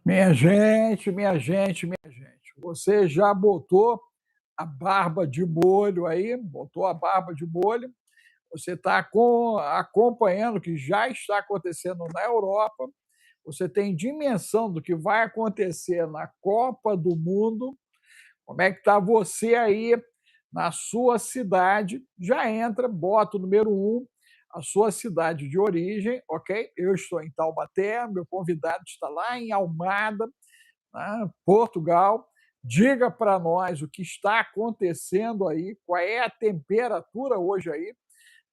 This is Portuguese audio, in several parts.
Minha gente, você já botou a barba de molho aí? Botou a barba de molho? Você está acompanhando o que já está acontecendo na Europa? Você tem dimensão do que vai acontecer na Copa do Mundo? Como é que está você aí na sua cidade? Já entra, bota o número um, a sua cidade de origem, ok? Eu estou em Taubaté, meu convidado está lá em Almada, né, Portugal. Diga para nós o que está acontecendo aí, qual é a temperatura hoje aí.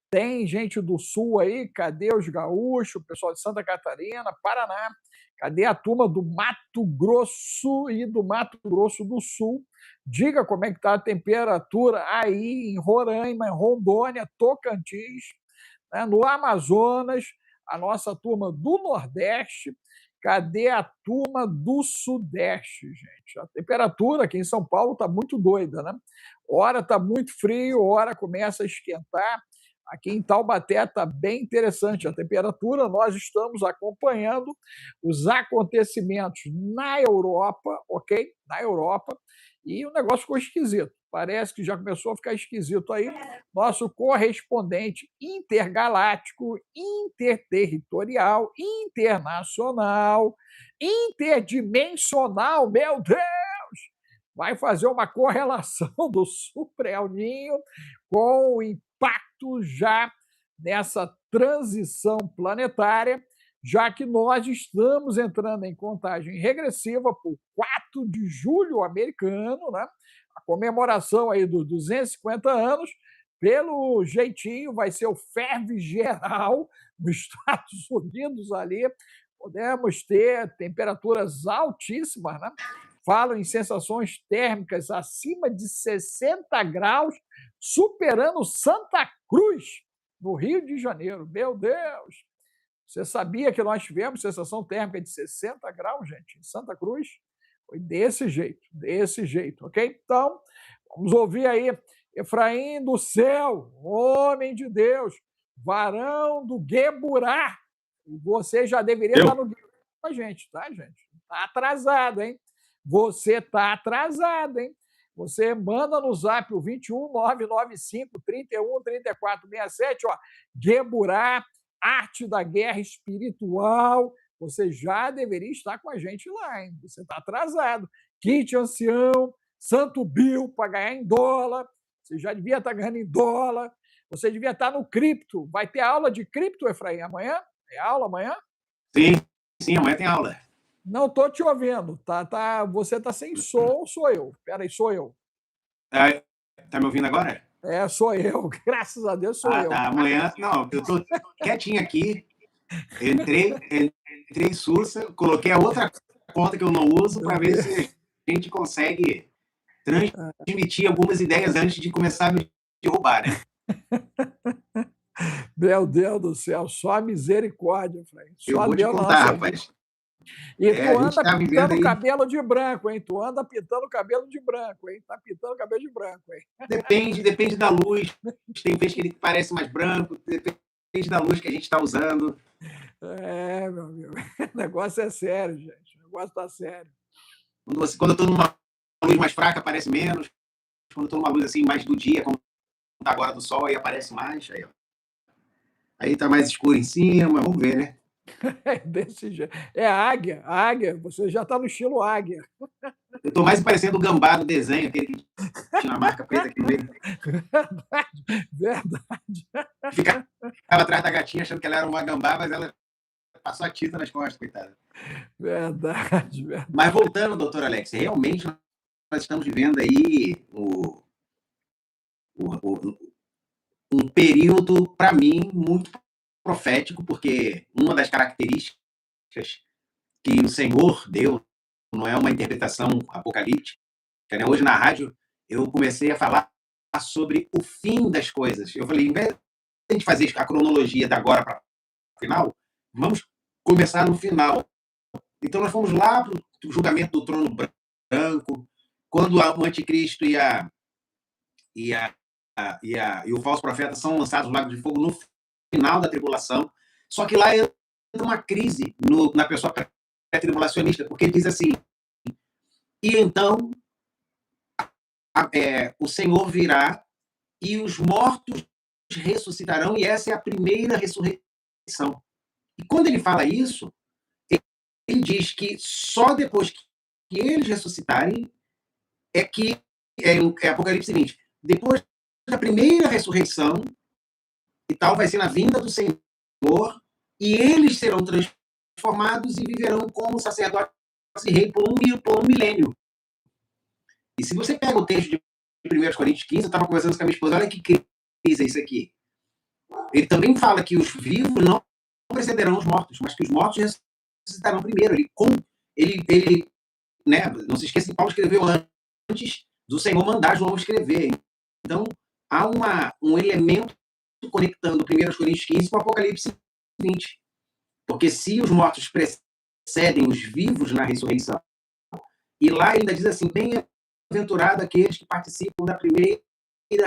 Tem gente do sul aí, cadê os gaúchos, o pessoal de Santa Catarina, Paraná? Cadê a turma do Mato Grosso e do Mato Grosso do Sul? Diga como é que está a temperatura aí em Roraima, em Rondônia, Tocantins, né, no Amazonas, a nossa turma do Nordeste. Cadê a turma do Sudeste, gente? A temperatura aqui em São Paulo está muito doida, né? Hora está muito frio, hora começa a esquentar. Aqui em Taubaté está bem interessante a temperatura. Nós estamos acompanhando os acontecimentos na Europa, ok? Na Europa. E o negócio ficou esquisito. Parece que já começou a ficar esquisito aí. Nosso correspondente intergaláctico, interterritorial, internacional, interdimensional, meu Deus! Vai fazer uma correlação do Super El Niño com o impacto já nessa transição planetária, já que nós estamos entrando em contagem regressiva para o 4 de julho americano, né? A comemoração aí dos 250 anos, pelo jeitinho, vai ser o ferve geral nos Estados Unidos ali. Podemos ter temperaturas altíssimas, né? Falam em sensações térmicas acima de 60 graus, superando Santa Cruz, no Rio de Janeiro. Meu Deus! Você sabia que nós tivemos sensação térmica de 60 graus, gente, em Santa Cruz? Foi desse jeito, ok? Então, vamos ouvir aí Efraim do céu, homem de Deus, varão do Gueburá. Você já deveria estar no Gueburá com a gente, tá, gente? Está atrasado, hein? Você está atrasado, hein? Você manda no zap o 21 995 31 34 67, ó, Gueburá, arte da guerra espiritual. Você já deveria estar com a gente lá, hein? Você está atrasado. Kit ancião, Santo Bill para ganhar em dólar. Você já devia estar ganhando em dólar. Você devia estar no cripto. Vai ter aula de cripto, Efraim, amanhã? É aula amanhã? Sim, sim, amanhã tem aula. Não estou te ouvindo. Você está sem som, sou eu? Peraí, sou eu. Tá me ouvindo agora? Sou eu. Graças a Deus sou eu. Tá. Amanhã, não, eu estou quietinho aqui. Entrei sussa, coloquei a outra conta que eu não uso para ver se a gente consegue transmitir algumas ideias antes de começar a me derrubar, né? Meu Deus do céu, só a misericórdia, Efraim. Eu vou te contar, rapaz. E tu anda pintando o cabelo de branco, hein? Tu anda pintando o cabelo de branco, hein? Tá pintando o cabelo de branco, hein? Depende da luz. Tem vezes que ele parece mais branco, depende da luz que a gente está usando. Meu amigo. O negócio é sério, gente. O negócio tá sério. Quando eu estou numa luz mais fraca, aparece menos. Quando eu estou numa luz assim, mais do dia, como tá agora do sol, aí aparece mais. Aí tá mais escuro em cima, vamos ver, né? Desse jeito. É a águia. Você já tá no estilo águia. Eu tô mais parecendo o gambá do desenho, aquele que tinha uma marca preta aqui no meio. Verdade. Ficava atrás da gatinha achando que ela era uma gambá, mas ela passou a tinta nas costas, coitada. Verdade. Mas voltando, doutor Alex, realmente nós estamos vivendo aí um período, para mim, muito profético, porque uma das características que o Senhor deu não é uma interpretação apocalíptica, né? Hoje na rádio eu comecei a falar sobre o fim das coisas. Eu falei, em vez de a gente fazer a cronologia da agora para o final, vamos começar no final. Então nós fomos lá para o julgamento do trono branco, quando o anticristo e o falso profeta são lançados no lago de fogo no final da tribulação. Só que lá entra uma crise na pessoa tribulacionista, porque ele diz assim: e então o Senhor virá e os mortos ressuscitarão, e essa é a primeira ressurreição. E quando ele fala isso, ele diz que só depois que eles ressuscitarem é que é Apocalipse 20. Depois da primeira ressurreição e tal, vai ser na vinda do Senhor, e eles serão transformados e viverão como sacerdotes e rei por um milênio. E se você pega o texto de 1 Coríntios 15, eu estava conversando com a minha esposa, olha que crise é isso aqui. Ele também fala que os vivos não precederão os mortos, mas que os mortos ressuscitarão primeiro. Ele né, não se esqueça que Paulo escreveu antes do Senhor mandar João escrever. Então, há um elemento conectando 1 Coríntios 15 com Apocalipse 20. Porque se os mortos precedem os vivos na ressurreição, e lá ainda diz assim: bem-aventurado aqueles que participam da primeira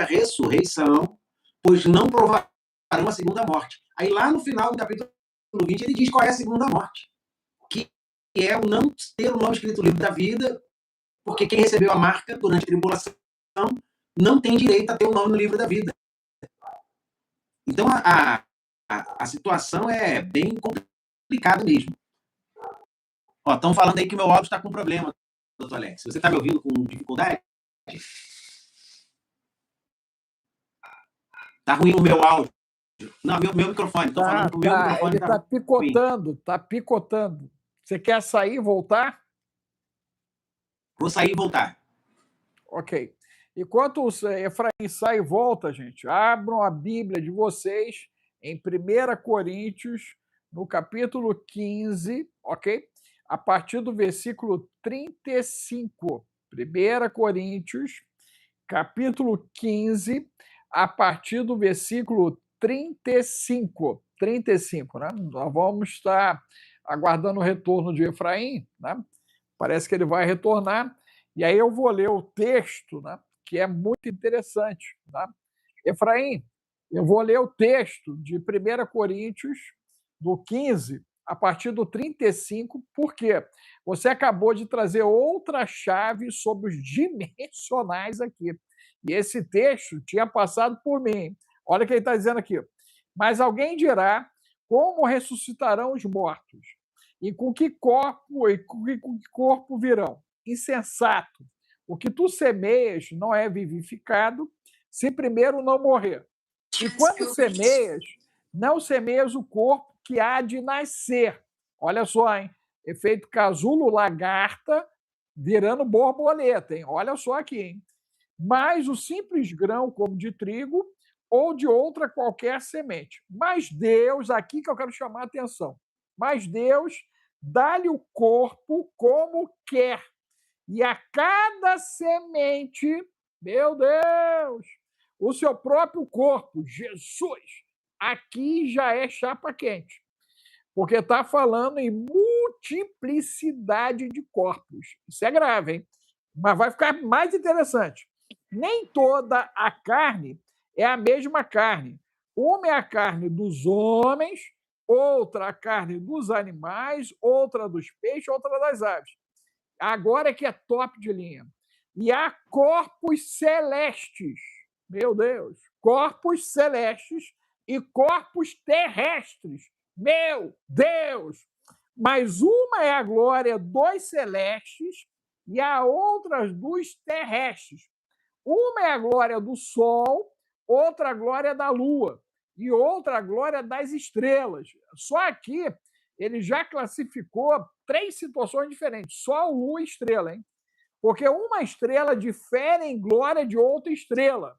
ressurreição, pois não provarão a segunda morte. Aí lá no final do capítulo 20 ele diz qual é a segunda morte, que é o não ter o nome escrito no livro da vida, porque quem recebeu a marca durante a tribulação não tem direito a ter o nome no livro da vida. Então a situação é bem complicada mesmo. Estão falando aí que o meu áudio está com problema, doutor Alex. Você está me ouvindo com dificuldade? Está ruim o meu áudio. Não, meu microfone. Estou falando que o meu microfone está picotando, está picotando. Você quer sair e voltar? Vou sair e voltar. Ok. Enquanto o Efraim sai e volta, gente, abram a Bíblia de vocês em 1 Coríntios, no capítulo 15, ok? A partir do versículo 35. 1 Coríntios, capítulo 15, a partir do versículo 35. 35, né? Nós vamos estar aguardando o retorno de Efraim, né? Parece que ele vai retornar. E aí eu vou ler o texto, né? Que é muito interessante. Tá? Efraim, eu vou ler o texto de 1 Coríntios, do 15, a partir do 35, porque você acabou de trazer outra chave sobre os dimensionais aqui. E esse texto tinha passado por mim. Olha o que ele está dizendo aqui. Mas alguém dirá: como ressuscitarão os mortos? E com que corpo virão? Insensato. O que tu semeias não é vivificado se primeiro não morrer. E quando semeias, não semeias o corpo que há de nascer. Olha só, hein? Efeito casulo lagarta virando borboleta, hein? Olha só aqui, hein? Mas o simples grão como de trigo ou de outra qualquer semente. Mas Deus, aqui que eu quero chamar a atenção, mas Deus dá-lhe o corpo como quer. E a cada semente, meu Deus, o seu próprio corpo, Jesus, aqui já é chapa quente. Porque está falando em multiplicidade de corpos. Isso é grave, hein? Mas vai ficar mais interessante. Nem toda a carne é a mesma carne. Uma é a carne dos homens, outra a carne dos animais, outra dos peixes, outra das aves. Agora é que é top de linha. E há corpos celestes. Meu Deus. Corpos celestes e corpos terrestres. Meu Deus! Mas uma é a glória dos celestes e a outra dos terrestres. Uma é a glória do sol, outra a glória da lua e outra a glória das estrelas. Só aqui ele já classificou 3 situações diferentes, sol, lua e estrela, hein? Porque uma estrela difere em glória de outra estrela,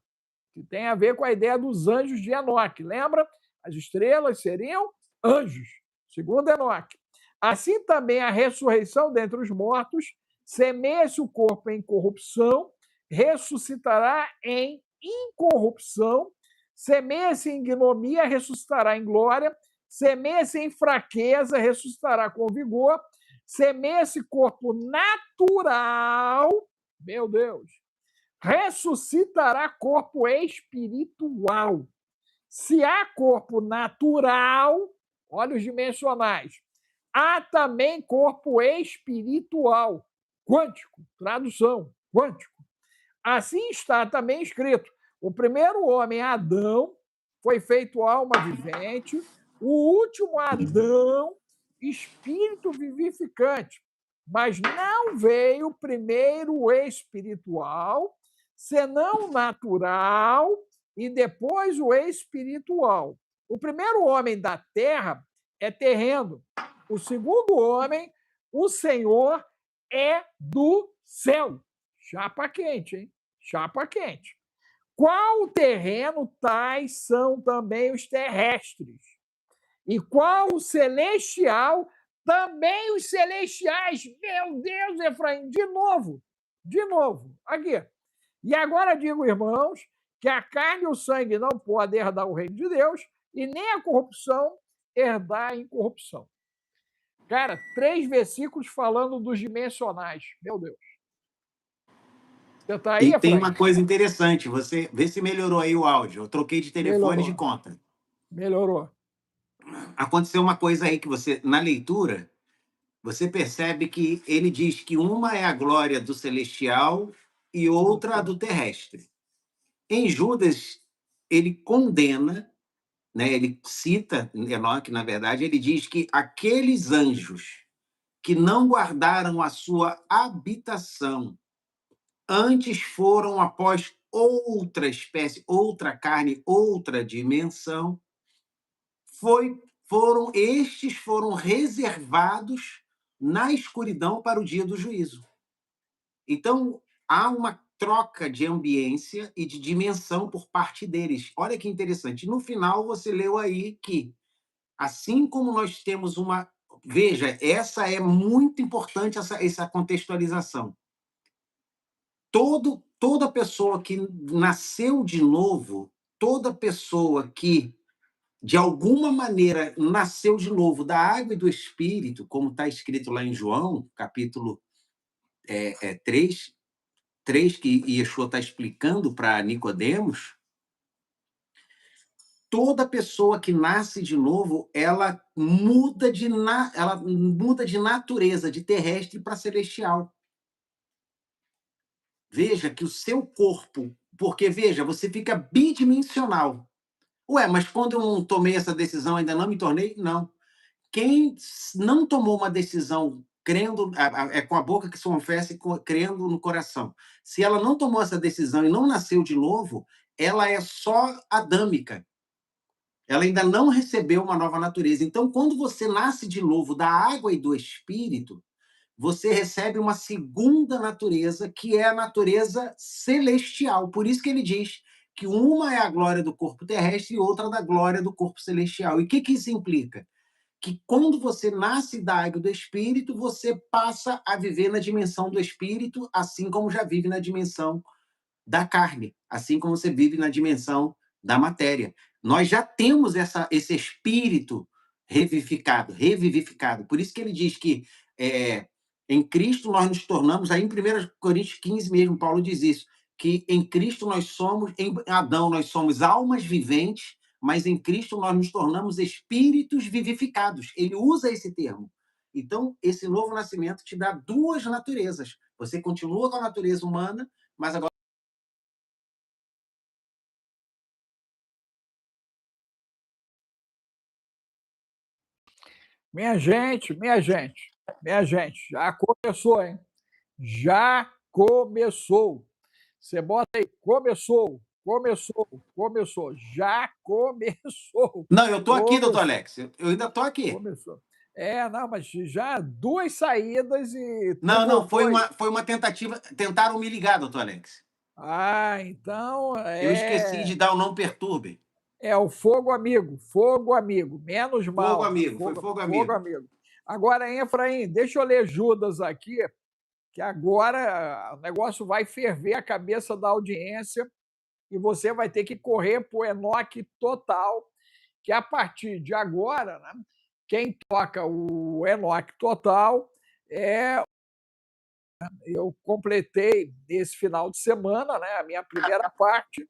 que tem a ver com a ideia dos anjos de Enoque. Lembra? As estrelas seriam anjos, segundo Enoque. Assim também a ressurreição dentre os mortos, semeia-se o corpo em corrupção, ressuscitará em incorrupção, semeia-se em ignomia, ressuscitará em glória, semeia-se em fraqueza, ressuscitará com vigor, semeia-se corpo natural, meu Deus, ressuscitará corpo espiritual. Se há corpo natural, olha os dimensionais, há também corpo espiritual, quântico, tradução, quântico. Assim está também escrito: o primeiro homem, Adão, foi feito alma vivente, o último Adão, espírito vivificante. Mas não veio primeiro o espiritual, senão o natural, e depois o espiritual. O primeiro homem da terra é terreno. O segundo homem, o Senhor, é do céu. Chapa quente, hein? Chapa quente. Qual terreno, tais são também os terrestres. E qual o celestial, também os celestiais. Meu Deus, Efraim, de novo. Aqui. E agora digo, irmãos, que a carne e o sangue não podem herdar o reino de Deus, e nem a corrupção herdar a incorrupção. Cara, 3 versículos falando dos dimensionais. Meu Deus. Você tá aí, E tem Efraim? uma coisa interessante, você vê se melhorou aí o áudio. Eu troquei de telefone de conta. Melhorou. Aconteceu uma coisa aí que você, na leitura, você percebe que ele diz que uma é a glória do celestial e outra a do terrestre. Em Judas, ele condena, né, ele cita Enoque, na verdade, ele diz que aqueles anjos que não guardaram a sua habitação, antes foram após outra espécie, outra carne, outra dimensão, estes foram reservados na escuridão para o dia do juízo. Então, há uma troca de ambiência e de dimensão por parte deles. Olha que interessante. No final, você leu aí que, assim como nós temos uma... Veja, essa é muito importante, essa contextualização. Toda pessoa que nasceu de novo, toda pessoa que, de alguma maneira, nasceu de novo da água e do Espírito, como está escrito lá em João, capítulo 3, que Yeshua está explicando para Nicodemos, toda pessoa que nasce de novo, ela muda de natureza, de terrestre para celestial. Veja que o seu corpo, porque, veja, você fica bidimensional. Ué, mas quando eu não tomei essa decisão, ainda não me tornei? Não. Quem não tomou uma decisão crendo, é com a boca que se confessa e crendo no coração. Se ela não tomou essa decisão e não nasceu de novo, ela é só adâmica. Ela ainda não recebeu uma nova natureza. Então, quando você nasce de novo da água e do Espírito, você recebe uma segunda natureza, que é a natureza celestial. Por isso que ele diz que uma é a glória do corpo terrestre e outra da glória do corpo celestial. E o que isso implica? Que quando você nasce da água do Espírito, você passa a viver na dimensão do Espírito, assim como já vive na dimensão da carne, assim como você vive na dimensão da matéria. Nós já temos esse Espírito revivificado. Por isso que ele diz que em Cristo nós nos tornamos, aí em 1 Coríntios 15 mesmo, Paulo diz isso, que em Cristo nós somos, em Adão nós somos almas viventes, mas em Cristo nós nos tornamos espíritos vivificados. Ele usa esse termo. Então, esse novo nascimento te dá 2 naturezas. Você continua com a natureza humana, mas agora... Minha gente, já começou, hein? Já começou. Você bota aí, começou. Já começou. Não, eu estou aqui, doutor Alex. Eu ainda estou aqui. Começou. Não, mas já 2 saídas e... Não, foi uma tentativa. Tentaram me ligar, doutor Alex. Então... Eu esqueci de dar o não perturbe. É o fogo amigo, menos mal. Fogo amigo, foi fogo amigo. Agora, Efraim, deixa eu ler Judas aqui, que agora o negócio vai ferver a cabeça da audiência e você vai ter que correr para o Enoque total, que a partir de agora, né, quem toca o Enoque total é... Eu completei esse final de semana, né, a minha primeira parte,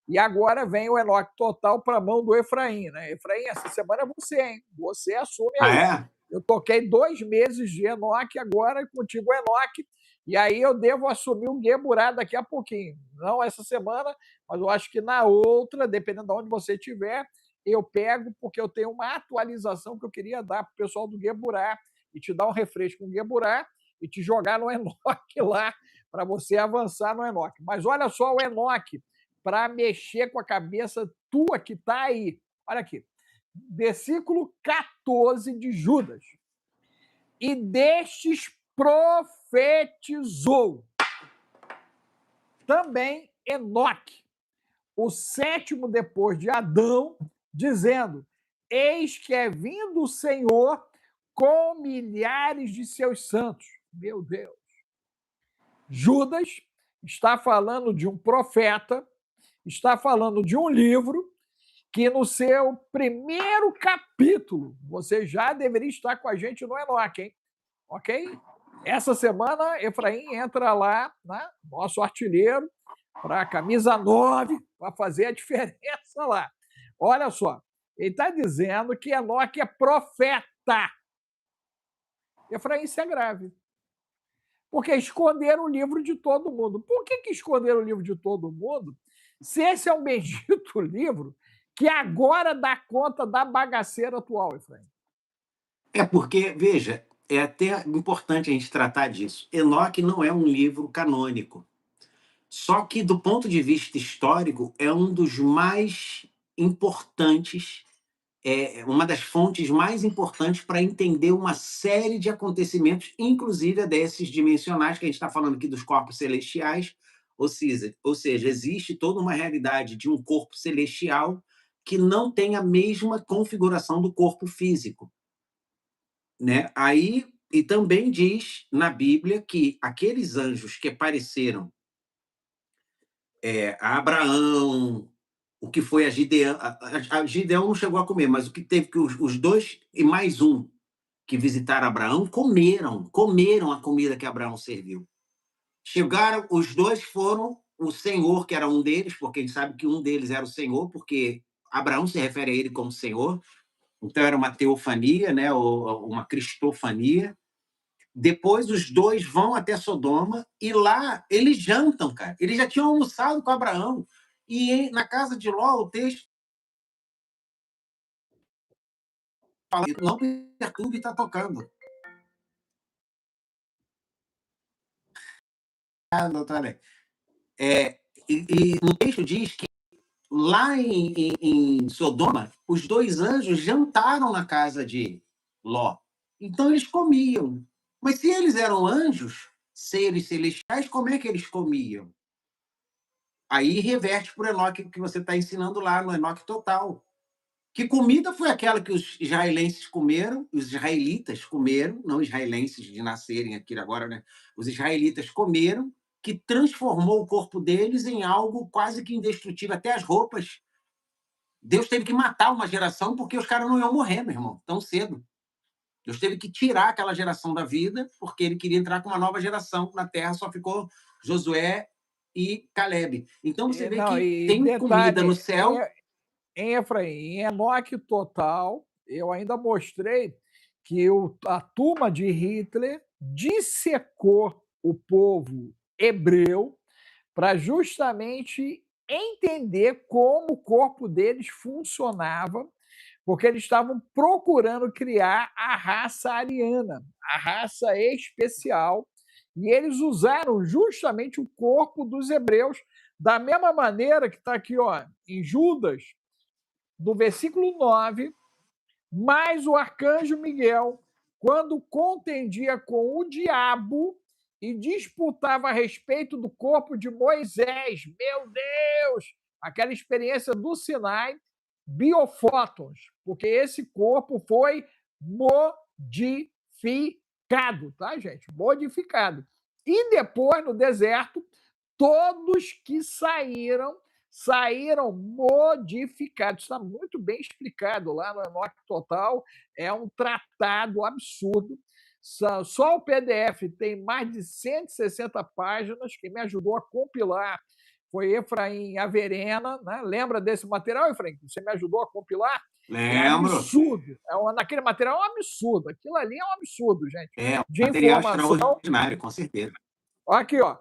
e agora vem o Enoque total para a mão do Efraim, né? Efraim, essa semana é você, hein? Você assume aí. Ah, Eu toquei 2 meses de Enoque agora, contigo Enoque, e aí eu devo assumir o Gueburá daqui a pouquinho. Não essa semana, mas eu acho que na outra, dependendo de onde você estiver, eu pego, porque eu tenho uma atualização que eu queria dar para o pessoal do Gueburá, e te dar um refresco com o Gueburá, e te jogar no Enoque lá, para você avançar no Enoque. Mas olha só o Enoque, para mexer com a cabeça tua que está aí. Olha aqui, versículo 14 de Judas. E destes profetizou também Enoque, o 7º depois de Adão, dizendo: eis que é vindo o Senhor com milhares de seus santos. Meu Deus. Judas está falando de um profeta, está falando de um livro que no seu primeiro capítulo, você já deveria estar com a gente no Enoque, hein? Ok? Essa semana, Efraim entra lá, né, nosso artilheiro, para a camisa 9, para fazer a diferença lá. Olha só, ele está dizendo que Enoque é profeta. Efraim, isso é grave. Porque esconderam o livro de todo mundo. Por que esconderam o livro de todo mundo? Se esse é um bendito livro que agora dá conta da bagaceira atual, Efraim. É porque, veja, é até importante a gente tratar disso. Enoque não é um livro canônico. Só que, do ponto de vista histórico, é um dos mais importantes, uma das fontes mais importantes para entender uma série de acontecimentos, inclusive desses dimensionais, que a gente está falando aqui dos corpos celestiais, ou seja, existe toda uma realidade de um corpo celestial que não tem a mesma configuração do corpo físico, né? Aí, e também diz na Bíblia que aqueles anjos que apareceram a Abraão, o que foi a Gideão. A Gideão não chegou a comer, mas o que teve que os dois e mais um que visitaram Abraão comeram a comida que Abraão serviu. Chegaram, os dois foram o Senhor, que era um deles, porque a gente sabe que um deles era o Senhor, porque Abraão se refere a ele como Senhor. Então era uma teofania, né, ou uma cristofania. Depois os dois vão até Sodoma e lá eles jantam, cara. Eles já tinham almoçado com Abraão. E na casa de Ló, o texto fala: não perturbe, está tocando. Ah, doutora. E no texto diz que lá em Sodoma, os dois anjos jantaram na casa de Ló. Então eles comiam. Mas se eles eram anjos, seres celestiais, como é que eles comiam? Aí reverte para o Enoque que você está ensinando lá, no Enoque Total. Que comida foi aquela que os israelenses comeram, os israelitas comeram, não israelenses de nascerem aqui agora, né? Os israelitas comeram, que transformou o corpo deles em algo quase que indestrutível, até as roupas. Deus teve que matar uma geração porque os caras não iam morrer, meu irmão, tão cedo. Deus teve que tirar aquela geração da vida porque ele queria entrar com uma nova geração. Na Terra só ficou Josué e Caleb. Então você vê Não, que e tem comida no detalhe, céu. em Efraim, em Enoque Total, eu ainda mostrei que a turma de Hitler dissecou o povo hebreu para justamente entender como o corpo deles funcionava, porque eles estavam procurando criar a raça ariana, a raça especial, e eles usaram justamente o corpo dos hebreus, da mesma maneira que está aqui ó, em Judas, do versículo 9, mas o arcanjo Miguel, quando contendia com o diabo e disputava a respeito do corpo de Moisés, meu Deus, aquela experiência do Sinai, biofótons, porque esse corpo foi modificado, tá, gente? Modificado. E depois, no deserto, todos que saíram modificados. Está muito bem explicado lá no Enoque Total. É um tratado absurdo. Só o PDF tem mais de 160 páginas, que me ajudou a compilar foi Efraim Averena, né? Lembra desse material, Efraim? Você me ajudou a compilar? É Lembro. absurdo. Naquele material é um absurdo. Aquilo ali é um absurdo, gente. É um De material informação. extraordinário, com certeza. Aqui, ó.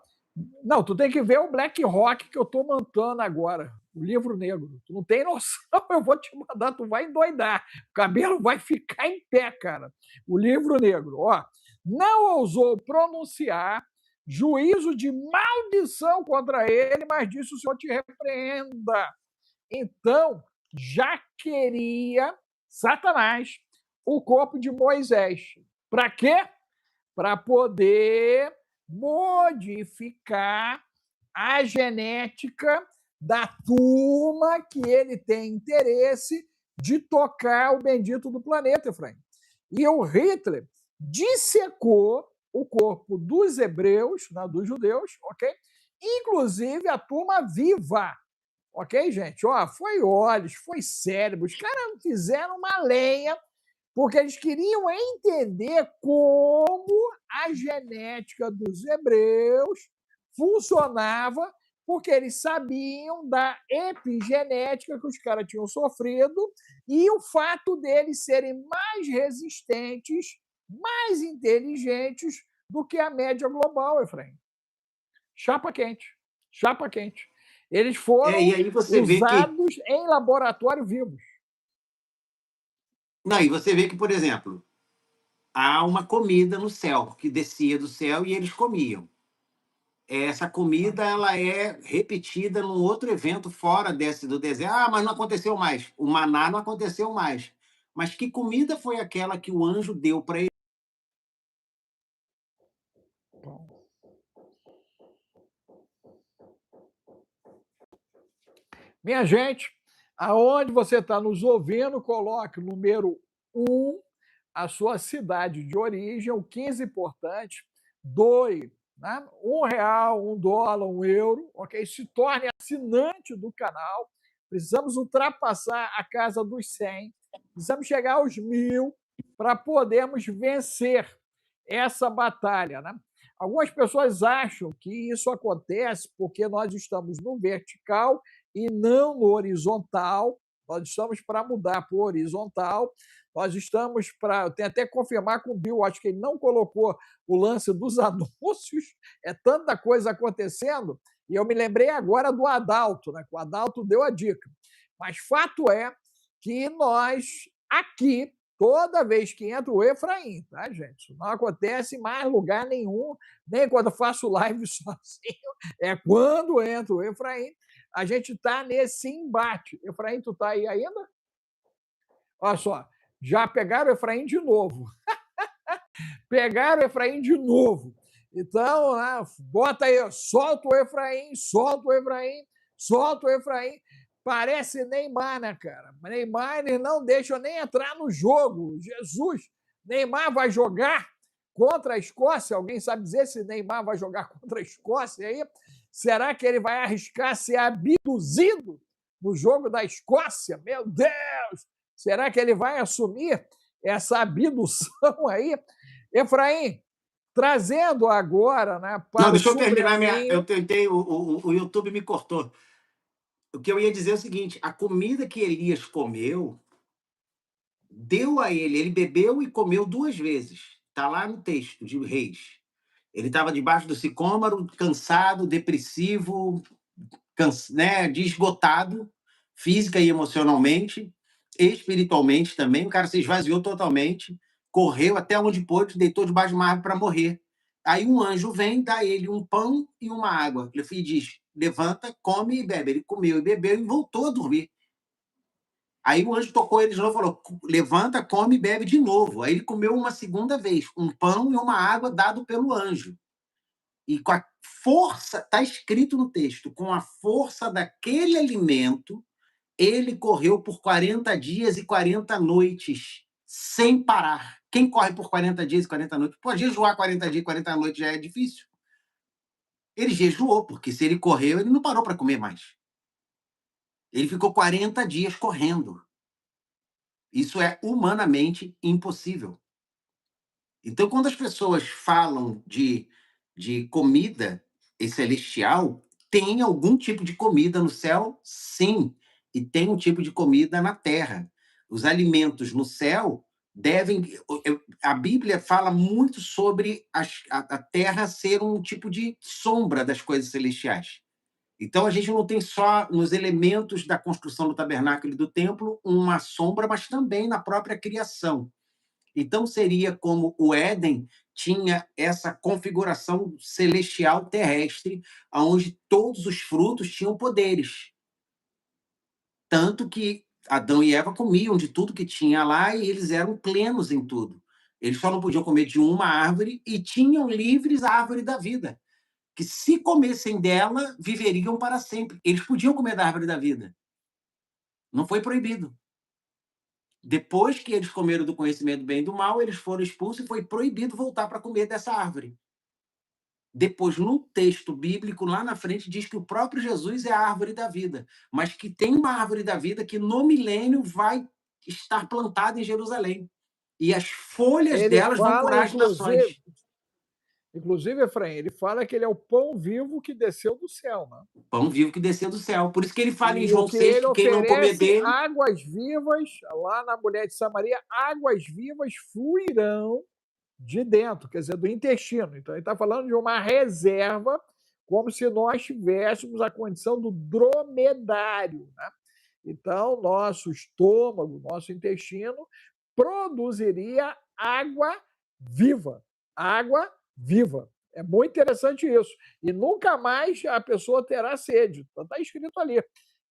Não, tu tem que ver o Black Rock que eu tô montando agora, o livro negro. Tu não tem noção, eu vou te mandar, tu vai endoidar. O cabelo vai ficar em pé, cara. O livro negro, ó. Não ousou pronunciar juízo de maldição contra ele, mas disse: o Senhor te repreenda. Então, já queria Satanás o corpo de Moisés. Para quê? Para poder modificar a genética da turma que ele tem interesse de tocar o bendito do planeta, Efraim. E o Hitler dissecou o corpo dos hebreus, né, dos judeus, ok? Inclusive a turma viva, ok, gente? Ó, foi olhos, foi cérebro. Os caras fizeram uma lenha porque eles queriam entender como a genética dos hebreus funcionava, porque eles sabiam da epigenética que os caras tinham sofrido e o fato deles serem mais resistentes, mais inteligentes do que a média global, Efraim. Chapa quente, chapa quente. Eles foram e aí você usados em laboratório vivos. Não, e você vê que, por exemplo, há uma comida no céu, que descia do céu e eles comiam. Essa comida ela é repetida num outro evento fora desse do deserto. Ah, mas não aconteceu mais. O maná não aconteceu mais. Mas que comida foi aquela que o anjo deu para ele? Minha gente, aonde você está nos ouvindo, coloque o número 1, a sua cidade de origem, o 15 importante, 2, né? R$1, $1, €1, ok? Se torne assinante do canal. Precisamos ultrapassar a casa dos 100, precisamos chegar aos 1.000 para podermos vencer essa batalha, né? Algumas pessoas acham que isso acontece porque nós estamos no vertical e não no horizontal. Nós estamos para mudar para o horizontal. Nós estamos para. Eu tenho até que confirmar com o Bill, acho que ele não colocou o lance dos anúncios, é tanta coisa acontecendo, e eu me lembrei agora do Adalto, né? O Adalto deu a dica. Mas fato é que nós, aqui, toda vez que entra o Efraim, tá, gente? Isso não acontece em mais lugar nenhum, nem quando eu faço live sozinho, é quando entra o Efraim, a gente está nesse embate. Efraim, tu está aí ainda? Olha só, já pegaram o Efraim de novo. Pegaram o Efraim de novo. Então, bota aí, solta o Efraim, solta o Efraim, solta o Efraim. Parece Neymar, né, cara? Neymar, eles não deixam nem entrar no jogo. Jesus, Neymar vai jogar contra a Escócia? Alguém sabe dizer se Neymar vai jogar contra a Escócia aí? Será que ele vai arriscar ser abduzido no jogo da Escócia? Meu Deus! Será que ele vai assumir essa abdução aí? Efraim, trazendo agora, né, para Não, deixa eu o terminar Supreminho. Eu tentei, o YouTube me cortou. O que eu ia dizer é o seguinte: a comida que Elias comeu deu a ele bebeu e comeu 2 vezes. Está lá no texto de Reis. Ele estava debaixo do sicômoro, cansado, depressivo, né, esgotado, física e emocionalmente, espiritualmente também. O cara se esvaziou totalmente, correu até onde pôde, deitou debaixo de uma árvore para morrer. Aí um anjo vem, dá a ele um pão e uma água. Ele diz: levanta, come e bebe. Ele comeu e bebeu e voltou a dormir. Aí o anjo tocou ele de novo e falou: levanta, come e bebe de novo. Aí ele comeu uma segunda vez, um pão e uma água dado pelo anjo. E com a força, está escrito no texto, com a força daquele alimento, ele correu por 40 dias e 40 noites, sem parar. Quem corre por 40 dias e 40 noites? Pô, jejuar 40 dias e 40 noites já é difícil. Ele jejuou, porque se ele correu, ele não parou para comer mais. Ele ficou 40 dias correndo. Isso é humanamente impossível. Então, quando as pessoas falam de comida celestial, tem algum tipo de comida no céu? Sim. E tem um tipo de comida na terra. Os alimentos no céu devem. A Bíblia fala muito sobre a terra ser um tipo de sombra das coisas celestiais. Então, a gente não tem só nos elementos da construção do tabernáculo e do templo uma sombra, mas também na própria criação. Então, seria como o Éden tinha essa configuração celestial terrestre, onde todos os frutos tinham poderes. Tanto que Adão e Eva comiam de tudo que tinha lá e eles eram plenos em tudo. Eles só não podiam comer de uma árvore e tinham livres a árvore da vida, que se comessem dela, viveriam para sempre. Eles podiam comer da árvore da vida. Não foi proibido. Depois que eles comeram do conhecimento do bem e do mal, eles foram expulsos e foi proibido voltar para comer dessa árvore. Depois, no texto bíblico, lá na frente, diz que o próprio Jesus é a árvore da vida, mas que tem uma árvore da vida que no milênio vai estar plantada em Jerusalém. E as folhas Ele delas vão fala, curar as nações. inclusive, Efraim, ele fala que ele é o pão vivo que desceu do céu, né? O pão vivo que desceu do céu. Por isso que ele fala em E o João que 6 ele que quem não comer oferece dele. águas vivas, lá na mulher de Samaria, águas vivas fluirão de dentro, quer dizer, do intestino. Então, ele está falando de uma reserva, como se nós tivéssemos a condição do dromedário, né? Então, nosso estômago, nosso intestino produziria água viva. Água viva. É muito interessante isso. E nunca mais a pessoa terá sede. Está escrito ali.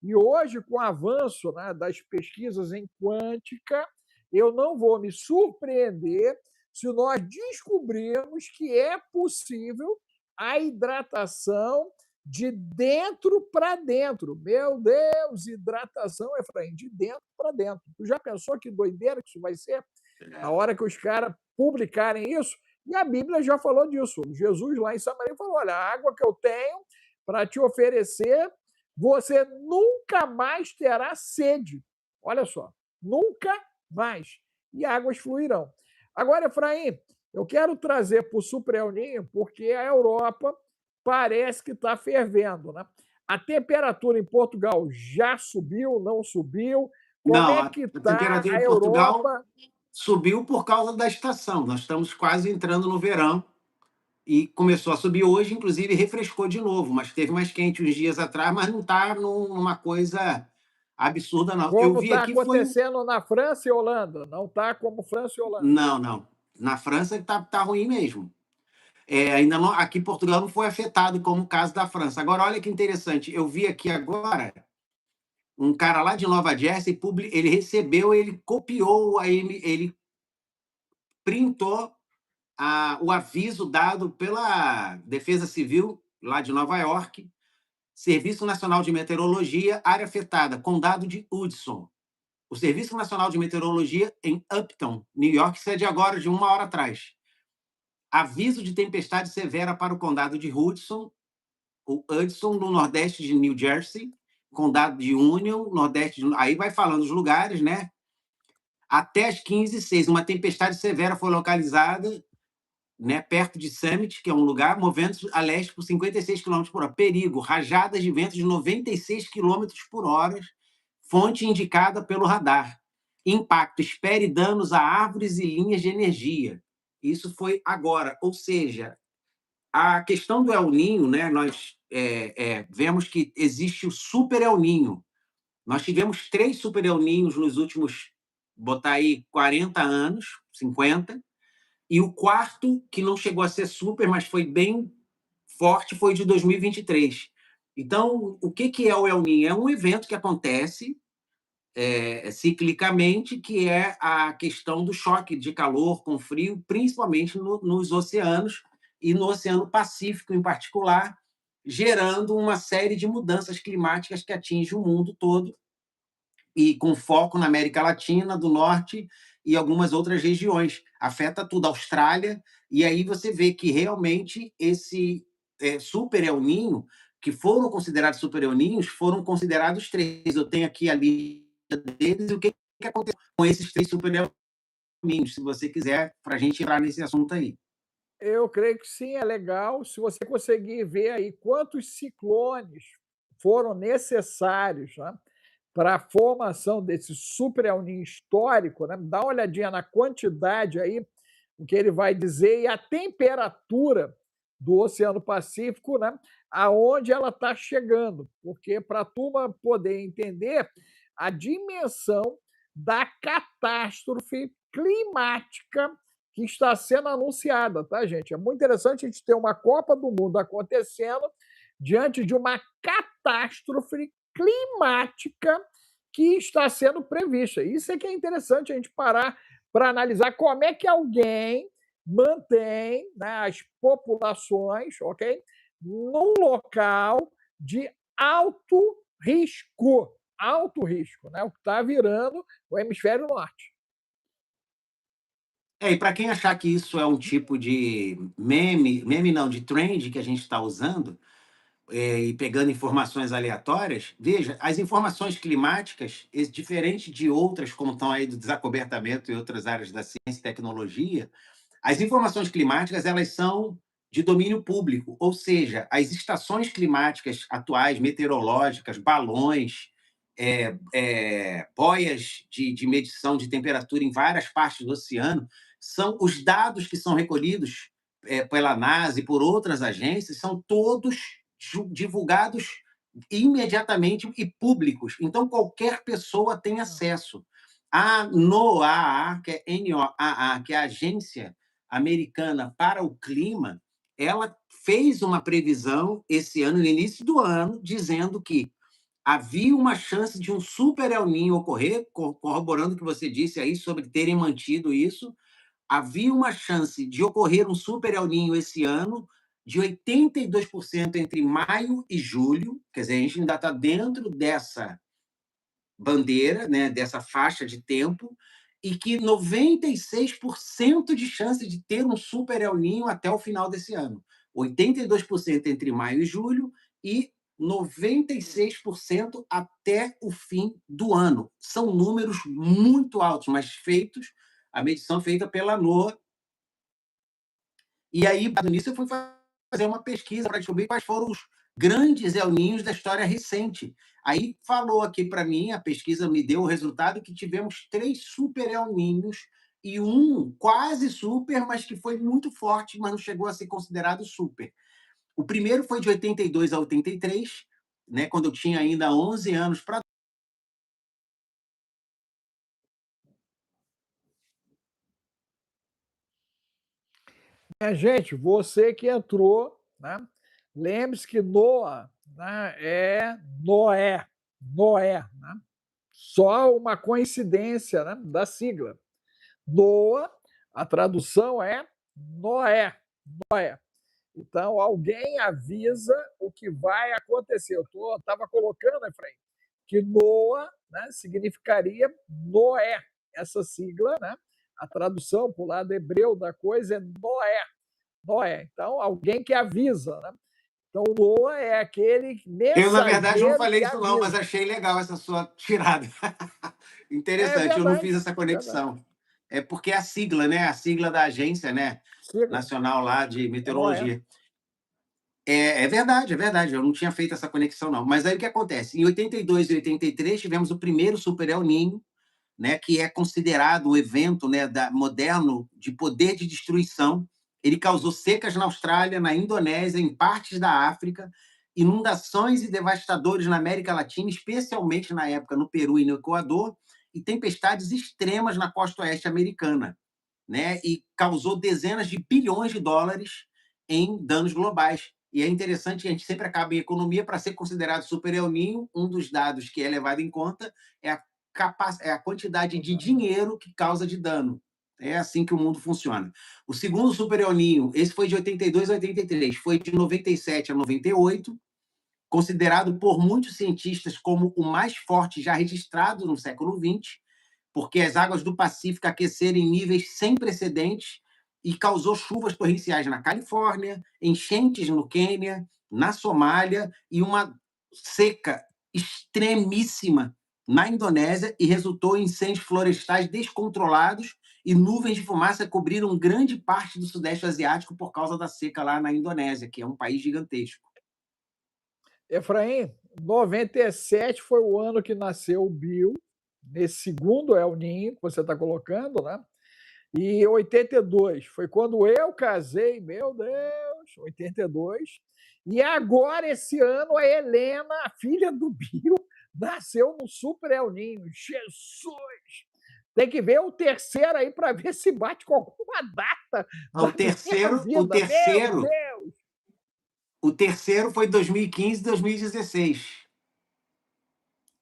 E hoje, com o avanço, né, das pesquisas em quântica, eu não vou me surpreender se nós descobrirmos que é possível a hidratação de dentro para dentro. Meu Deus, hidratação, Efraim, de dentro para dentro. Tu já pensou que doideira que isso vai ser? A hora que os caras publicarem isso? E a Bíblia já falou disso. Jesus lá em Samaria falou, olha, a água que eu tenho para te oferecer, você nunca mais terá sede. Olha só, nunca mais. E águas fluirão. Agora, Efraim, eu quero trazer para o Super El Niño, porque a Europa parece que está fervendo, né? A temperatura em Portugal já subiu, não subiu? Como Não, é a que está temperatura a em Portugal Europa? subiu por causa da estação. Nós estamos quase entrando no verão e começou a subir hoje, inclusive refrescou de novo, mas teve mais quente uns dias atrás, mas não está numa coisa absurda, não. Eu Como vi está aqui, foi. acontecendo na França e Holanda? Não está como França e Holanda. Não, não. Na França tá ruim mesmo. Ainda não, aqui Portugal não foi afetado como o caso da França. Agora, olha que interessante. Eu vi aqui agora um cara lá de Nova Jersey, ele recebeu, ele copiou, ele printou o aviso dado pela Defesa Civil lá de Nova York, Serviço Nacional de Meteorologia, área afetada, Condado de Hudson. O Serviço Nacional de Meteorologia em Upton, New York, isso é de agora, de 1 hora atrás. Aviso de tempestade severa para o Condado de Hudson, o Hudson, no nordeste de New Jersey, Condado de Union, nordeste de... Aí vai falando os lugares, né? Até as 15h06, uma tempestade severa foi localizada, né, perto de Summit, que é um lugar, movendo-se a leste por 56 km por hora. Perigo, rajadas de vento de 96 km por hora, fonte indicada pelo radar. Impacto, espere danos a árvores e linhas de energia. Isso foi agora, ou seja, a questão do El Niño, né, nós vemos que existe o Super El Niño. Nós tivemos 3 Super El Niños nos últimos, botar aí, 40 anos, 50, e o quarto, que não chegou a ser super, mas foi bem forte, foi de 2023. Então, o que é o El Niño? É um evento que acontece ciclicamente, que é a questão do choque de calor com frio, principalmente nos oceanos, e no Oceano Pacífico em particular, gerando uma série de mudanças climáticas que atingem o mundo todo, e com foco na América Latina, do Norte e algumas outras regiões. Afeta tudo, a Austrália, e aí você vê que realmente esse Super El Niño, que foram considerados Super El Niños, foram considerados 3. Eu tenho aqui a lista deles e o que aconteceu com esses 3 Super El Niños, se você quiser, para a gente entrar nesse assunto aí. Eu creio que sim, é legal. Se você conseguir ver aí quantos ciclones foram necessários, né, para a formação desse super El Niño histórico, né, dá uma olhadinha na quantidade aí, o que ele vai dizer, e a temperatura do Oceano Pacífico, né, aonde ela está chegando, porque para a turma poder entender a dimensão da catástrofe climática que está sendo anunciada, tá, gente? É muito interessante a gente ter uma Copa do Mundo acontecendo diante de uma catástrofe climática que está sendo prevista. Isso é que é interessante a gente parar para analisar como é que alguém mantém, né, as populações, ok, num local de alto risco, né, o que está virando o hemisfério norte. E para quem achar que isso é um tipo de meme, meme não, de trend que a gente está usando, e pegando informações aleatórias, veja, as informações climáticas, diferente de outras, como estão aí do desacobertamento e outras áreas da ciência e tecnologia, as informações climáticas elas são de domínio público, ou seja, as estações climáticas atuais, meteorológicas, balões, boias de medição de temperatura em várias partes do oceano, são os dados que são recolhidos pela NASA e por outras agências, são todos divulgados imediatamente e públicos. Então, qualquer pessoa tem acesso. A NOAA, que é NOAA, que é a Agência Americana para o Clima, ela fez uma previsão esse ano, no início do ano, dizendo que havia uma chance de um super El Niño ocorrer, corroborando o que você disse aí sobre terem mantido isso. Havia uma chance de ocorrer um super El Niño esse ano, de 82% entre maio e julho, quer dizer, a gente ainda está dentro dessa bandeira, né, dessa faixa de tempo, e que 96% de chance de ter um super El Niño até o final desse ano. 82% entre maio e julho e 96% até o fim do ano. São números muito altos, mas feitos, a medição feita pela NOAA. E aí, nisso, eu fui fazer uma pesquisa para descobrir quais foram os grandes El Niños da história recente. Aí falou aqui para mim, a pesquisa me deu o resultado que tivemos 3 super El Niños e um quase super, mas que foi muito forte, mas não chegou a ser considerado super. O primeiro foi de 82 a 83, né, quando eu tinha ainda 11 anos para Gente, você que entrou, né? Lembre-se que Noa, né, é Noé, né? Só uma coincidência, né, da sigla. Noa, a tradução é Noé, Noé. Então, alguém avisa o que vai acontecer. Eu estava colocando, Efraim, que Noa, né, significaria Noé. Essa sigla, né, a tradução para o lado hebreu da coisa é Noé. Noé. Então, alguém que avisa. Né? Então, Noa é aquele Eu, na verdade, não mensageiro falei que isso não, mas avisa. achei legal essa sua tirada. É Interessante, eu não fiz verdade, essa é verdade. conexão. É porque é a sigla, né? A sigla da agência, né? Sigla, Nacional lá de é Noé. meteorologia. É verdade, é verdade. Eu não tinha feito essa conexão, não. Mas aí o que acontece? Em 82 e 83 tivemos o primeiro Super El Niño, né, que é considerado o evento, né, moderno de poder de destruição. Ele causou secas na Austrália, na Indonésia, em partes da África, inundações e devastadores na América Latina, especialmente na época no Peru e no Equador, e tempestades extremas na costa oeste americana, né, e causou dezenas de bilhões de dólares em danos globais. E é interessante que a gente sempre acaba em economia para ser considerado super El Niño. Um dos dados que é levado em conta é a quantidade de dinheiro que causa de dano. É assim que o mundo funciona. O segundo Super El Niño, esse foi de 82 a 83, foi de 97 a 98, considerado por muitos cientistas como o mais forte já registrado no século XX, porque as águas do Pacífico aqueceram em níveis sem precedentes e causou chuvas torrenciais na Califórnia, enchentes no Quênia, na Somália e uma seca extremíssima na Indonésia e resultou em incêndios florestais descontrolados e nuvens de fumaça cobriram grande parte do Sudeste Asiático por causa da seca lá na Indonésia, que é um país gigantesco. Efraim, 97 foi o ano que nasceu o Bill, nesse segundo El Ninho que você está colocando, né? E 82 foi quando eu casei, meu Deus, 82. E agora, esse ano, a Helena, a filha do Bill, nasceu no Super El Ninho. Jesus! Tem que ver o terceiro aí para ver se bate com alguma data O da minha terceiro, o vida. Meu terceiro, Deus! o terceiro foi 2015 e 2016.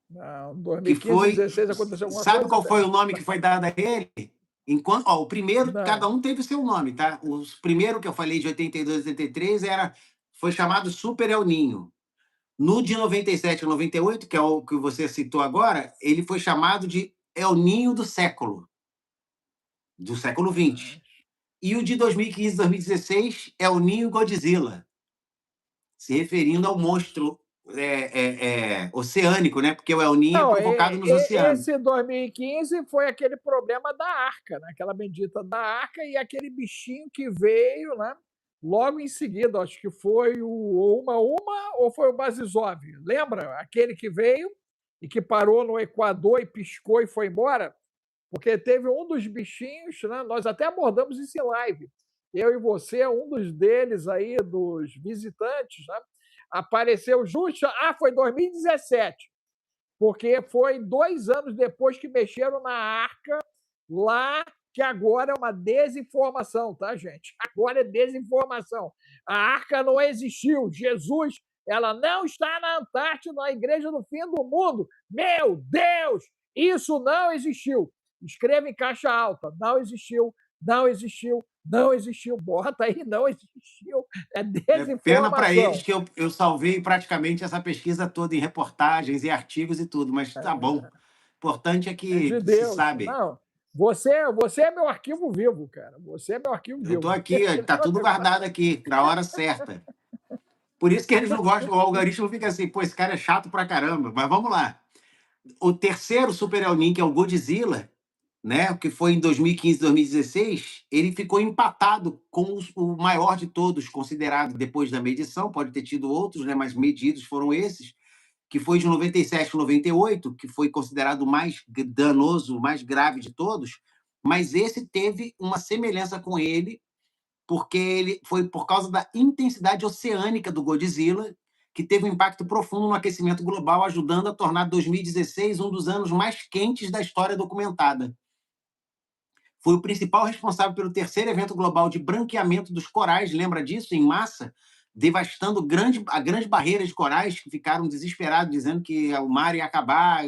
Não, Que 2015 e foi. 2016 aconteceu alguma Sabe coisa? qual foi o nome que foi dado a ele? Enquanto, ó, o primeiro, cada Não. um teve o seu nome, tá? O primeiro que eu falei de 82 e 83 foi chamado Super El Ninho. No de 97 e 98, que é o que você citou agora, ele foi chamado de El Ninho do século XX. E o de 2015 e 2016 é o Ninho Godzilla, se referindo ao monstro oceânico, né? Porque o El Ninho é Não, provocado nos oceanos. esse 2015 foi aquele problema da arca, né? Aquela bendita da arca e aquele bichinho que veio, né? Logo em seguida, acho que foi o Uma ou foi o Basisov. Lembra? Aquele que veio e que parou no Equador e piscou e foi embora? Porque teve um dos bichinhos, né? Nós até abordamos isso em live. Eu e você, um dos deles aí, dos visitantes, né? Apareceu justo. Ah, foi 2017, porque foi 2 anos depois que mexeram na arca lá, que agora é uma desinformação, tá, gente? Agora é desinformação. A arca não existiu. Jesus, ela não está na Antártida, na igreja do fim do mundo. Meu Deus, isso não existiu. Escreva em caixa alta, não existiu, não existiu, não existiu. Bota aí, não existiu. É Pena para desinformação. eles que eu salvei praticamente essa pesquisa toda em reportagens e artigos e tudo, mas tá bom. O importante é É que de se Deus. sabe. Não, você é meu arquivo vivo, cara. Você é meu arquivo Eu vivo. estou aqui, está tudo guardado aqui, na hora certa. Por isso que eles não gostam, o algoritmo fica assim, pô, esse cara é chato pra caramba, mas vamos lá. O terceiro Super El Ninho, que é o Godzilla, né, que foi em 2015, 2016, ele ficou empatado com o maior de todos, considerado depois da medição, pode ter tido outros, né, mas medidos foram esses, que foi de 97 a 98, que foi considerado o mais danoso, o mais grave de todos, mas esse teve uma semelhança com ele, porque ele foi por causa da intensidade oceânica do Godzilla, que teve um impacto profundo no aquecimento global, ajudando a tornar 2016 um dos anos mais quentes da história documentada. Foi o principal responsável pelo terceiro evento global de branqueamento dos corais, lembra disso, em massa, devastando a grande barreira de corais, que ficaram desesperados, dizendo que o mar ia acabar.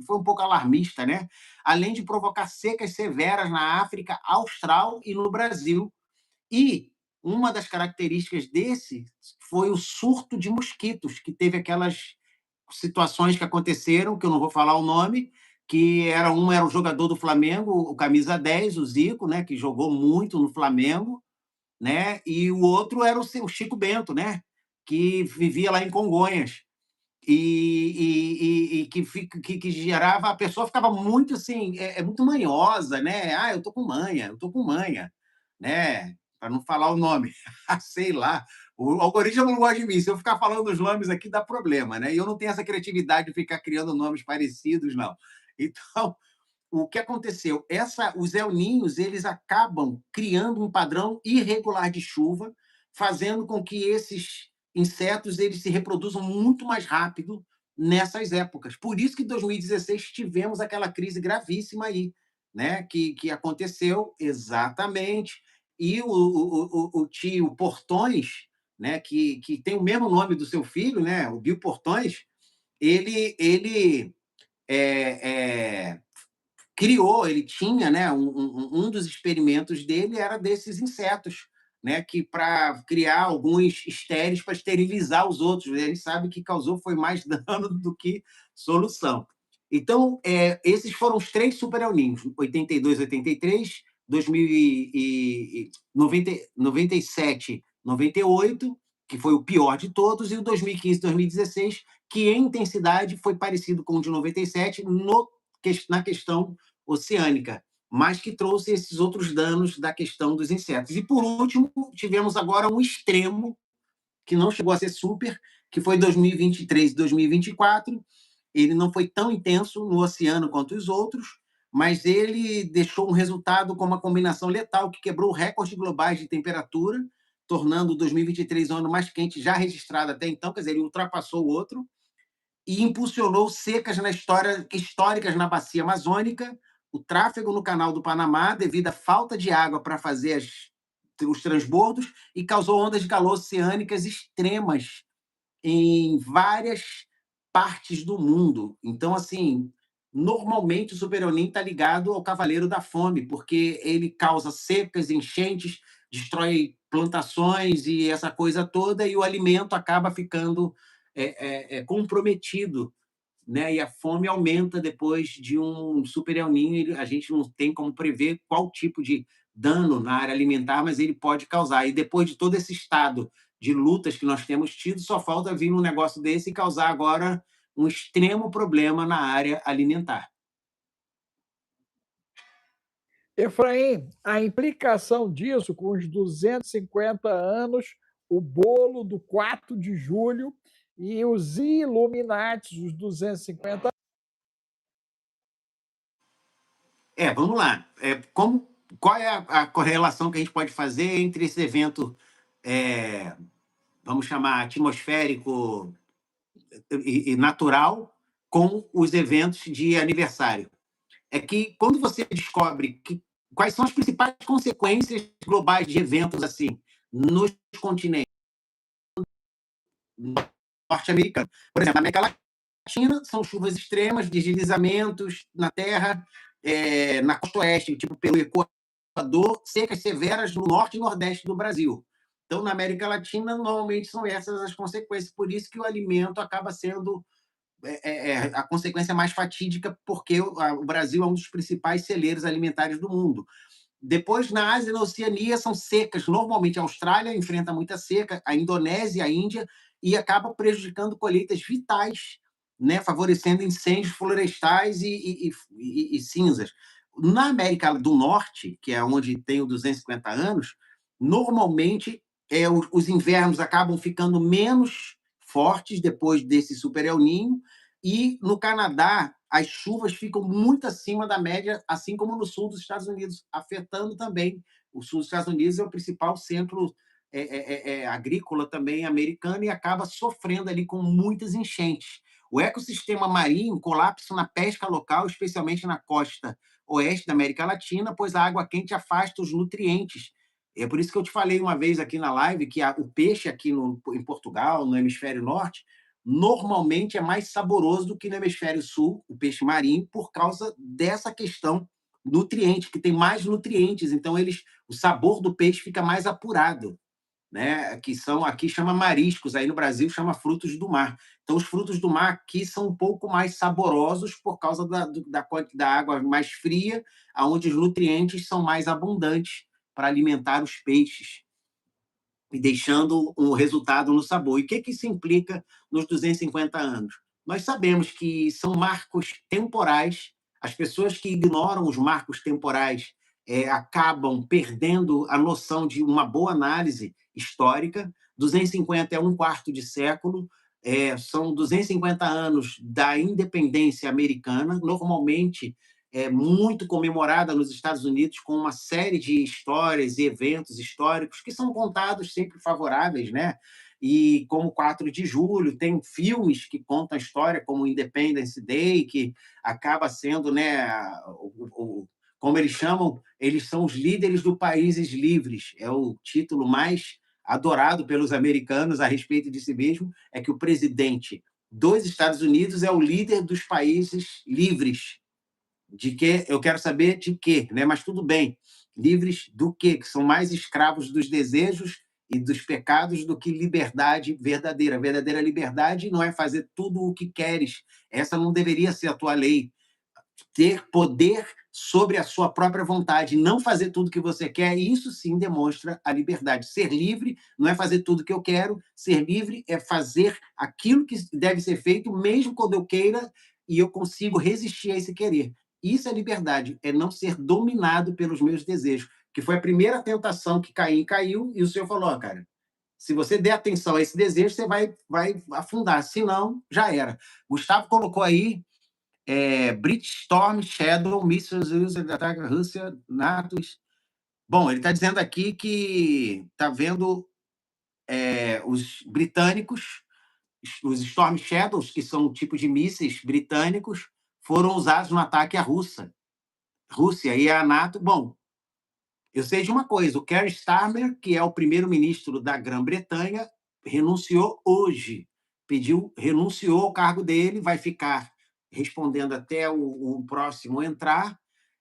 Foi um pouco alarmista, né? Além de provocar secas severas na África Austral e no Brasil. E uma das características desse foi o surto de mosquitos, que teve aquelas situações que aconteceram, que eu não vou falar o nome, que era o jogador do Flamengo, o camisa 10, o Zico, né, que jogou muito no Flamengo, né, e o outro era o Chico Bento, né, que vivia lá em Congonhas. E que gerava, a pessoa ficava muito assim, muito manhosa, né? Ah, eu tô com manha, né? Para não falar o nome, sei lá. O algoritmo não gosta de mim. Se eu ficar falando os nomes aqui, dá problema, né? E eu não tenho essa criatividade de ficar criando nomes parecidos, não. Então, o que aconteceu? Os El Ninhos, eles acabam criando um padrão irregular de chuva, fazendo com que esses insetos eles se reproduzam muito mais rápido nessas épocas. Por isso que em 2016 tivemos aquela crise gravíssima aí, né? Que aconteceu exatamente. E o tio Portões, né? Que tem o mesmo nome do seu filho, né? O Bill Portões, ele criou, ele tinha, né, um dos experimentos dele era desses insetos, né, que para criar alguns estéreis para esterilizar os outros. Ele sabe que causou foi mais dano do que solução. Então, esses foram os três super El Ninhos, 82, 83, 97, 98, que foi o pior de todos, e o 2015, 2016, que em intensidade foi parecido com o de 97 na questão oceânica. mas que trouxe esses outros danos da questão dos insetos. E, por último, tivemos agora um extremo, que não chegou a ser super, que foi 2023 e 2024. Ele não foi tão intenso no oceano quanto os outros, mas ele deixou um resultado com uma combinação letal que quebrou recordes globais de temperatura, tornando 2023 o ano mais quente já registrado até então, quer dizer, ele ultrapassou o outro, e impulsionou secas históricas na bacia amazônica, o tráfego no canal do Panamá devido à falta de água para fazer os transbordos, e causou ondas de calor oceânicas extremas em várias partes do mundo. Então, assim, normalmente o Super El Niño está ligado ao Cavaleiro da Fome, porque ele causa secas, enchentes, destrói plantações e essa coisa toda, e o alimento acaba ficando comprometido, né? E a fome aumenta depois de um Super El Niño. A gente não tem como prever qual tipo de dano na área alimentar, mas ele pode causar. E depois de todo esse estado de lutas que nós temos tido, só falta vir um negócio desse e causar agora um extremo problema na área alimentar. Efraim, a implicação disso com os 250 anos, o bolo do 4 de julho e os Illuminatis, os 250. Vamos lá. Qual é a correlação que a gente pode fazer entre esse evento, vamos chamar atmosférico e natural, com os eventos de aniversário? É que quando você descobre quais são as principais consequências globais de eventos assim nos continentes norte-americanos, por exemplo, na América Latina são chuvas extremas, deslizamentos na terra, na costa oeste, tipo pelo Equador, secas severas no norte e nordeste do Brasil. Então, na América Latina, normalmente são essas as consequências, por isso que o alimento acaba sendo a consequência mais fatídica, porque o Brasil é um dos principais celeiros alimentares do mundo. Depois, na Ásia e na Oceania, são secas. Normalmente, a Austrália enfrenta muita seca, a Indonésia, a Índia, e acaba prejudicando colheitas vitais, né, favorecendo incêndios florestais e cinzas. Na América do Norte, que é onde tem o 250 anos, normalmente os invernos acabam ficando menos fortes depois desse Super El Niño, e no Canadá as chuvas ficam muito acima da média, assim como no sul dos Estados Unidos, afetando também. O sul dos Estados Unidos é o principal centro agrícola também americano e acaba sofrendo ali com muitas enchentes. O ecossistema marinho, colapso na pesca local, especialmente na costa oeste da América Latina, pois a água quente afasta os nutrientes. É por isso que eu te falei uma vez aqui na live que o peixe aqui em Portugal, no hemisfério norte, normalmente é mais saboroso do que no hemisfério sul, o peixe marinho, por causa dessa questão nutriente, que tem mais nutrientes, então o sabor do peixe fica mais apurado, né? Aqui chama mariscos, aí no Brasil chama frutos do mar. Então os frutos do mar aqui são um pouco mais saborosos por causa da água mais fria, onde os nutrientes são mais abundantes para alimentar os peixes e deixando um resultado no sabor. E o que isso implica nos 250 anos? Nós sabemos que são marcos temporais. As pessoas que ignoram os marcos temporais acabam perdendo a noção de uma boa análise histórica. 250 é um quarto de século, são 250 anos da independência americana, normalmente muito comemorada nos Estados Unidos, com uma série de histórias e eventos históricos que são contados sempre favoráveis, né? E como 4 de julho, tem filmes que contam a história, como Independence Day, que acaba sendo, né, como eles chamam, eles são os líderes dos países livres. É o título mais adorado pelos americanos a respeito de si mesmo, é que o presidente dos Estados Unidos é o líder dos países livres. De que eu quero saber de quê, né? Mas tudo bem, livres do quê? Que são mais escravos dos desejos e dos pecados do que liberdade verdadeira. Verdadeira liberdade não é fazer tudo o que queres. Essa não deveria ser a tua lei. Ter poder sobre a sua própria vontade, não fazer tudo o que você quer, isso sim demonstra a liberdade. Ser livre não é fazer tudo o que eu quero, ser livre é fazer aquilo que deve ser feito, mesmo quando eu queira e eu consigo resistir a esse querer. Isso é liberdade, é não ser dominado pelos meus desejos, que foi a primeira tentação que Caim caiu, e o Senhor falou: cara, se você der atenção a esse desejo, você vai afundar, senão, já era. Gustavo colocou aí Storm Shadow, Missiles User Attack Rússia, Natos. Bom, ele está dizendo aqui que está vendo os britânicos, os Storm Shadows, que são um tipo de mísseis britânicos, foram usados no ataque à Rússia e a NATO. Bom, eu sei de uma coisa, o Keir Starmer, que é o primeiro-ministro da Grã-Bretanha, renunciou hoje, renunciou ao cargo dele, vai ficar respondendo até o próximo entrar,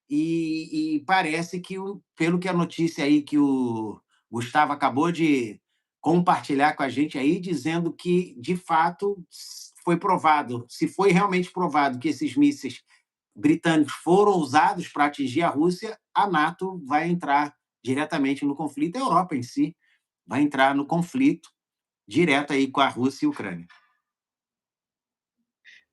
e parece que, pelo que a notícia aí que o Gustavo acabou de compartilhar com a gente aí, dizendo que, de fato, foi provado, se foi realmente provado que esses mísseis britânicos foram usados para atingir a Rússia, a NATO vai entrar diretamente no conflito, a Europa em si vai entrar no conflito direto aí com a Rússia e a Ucrânia.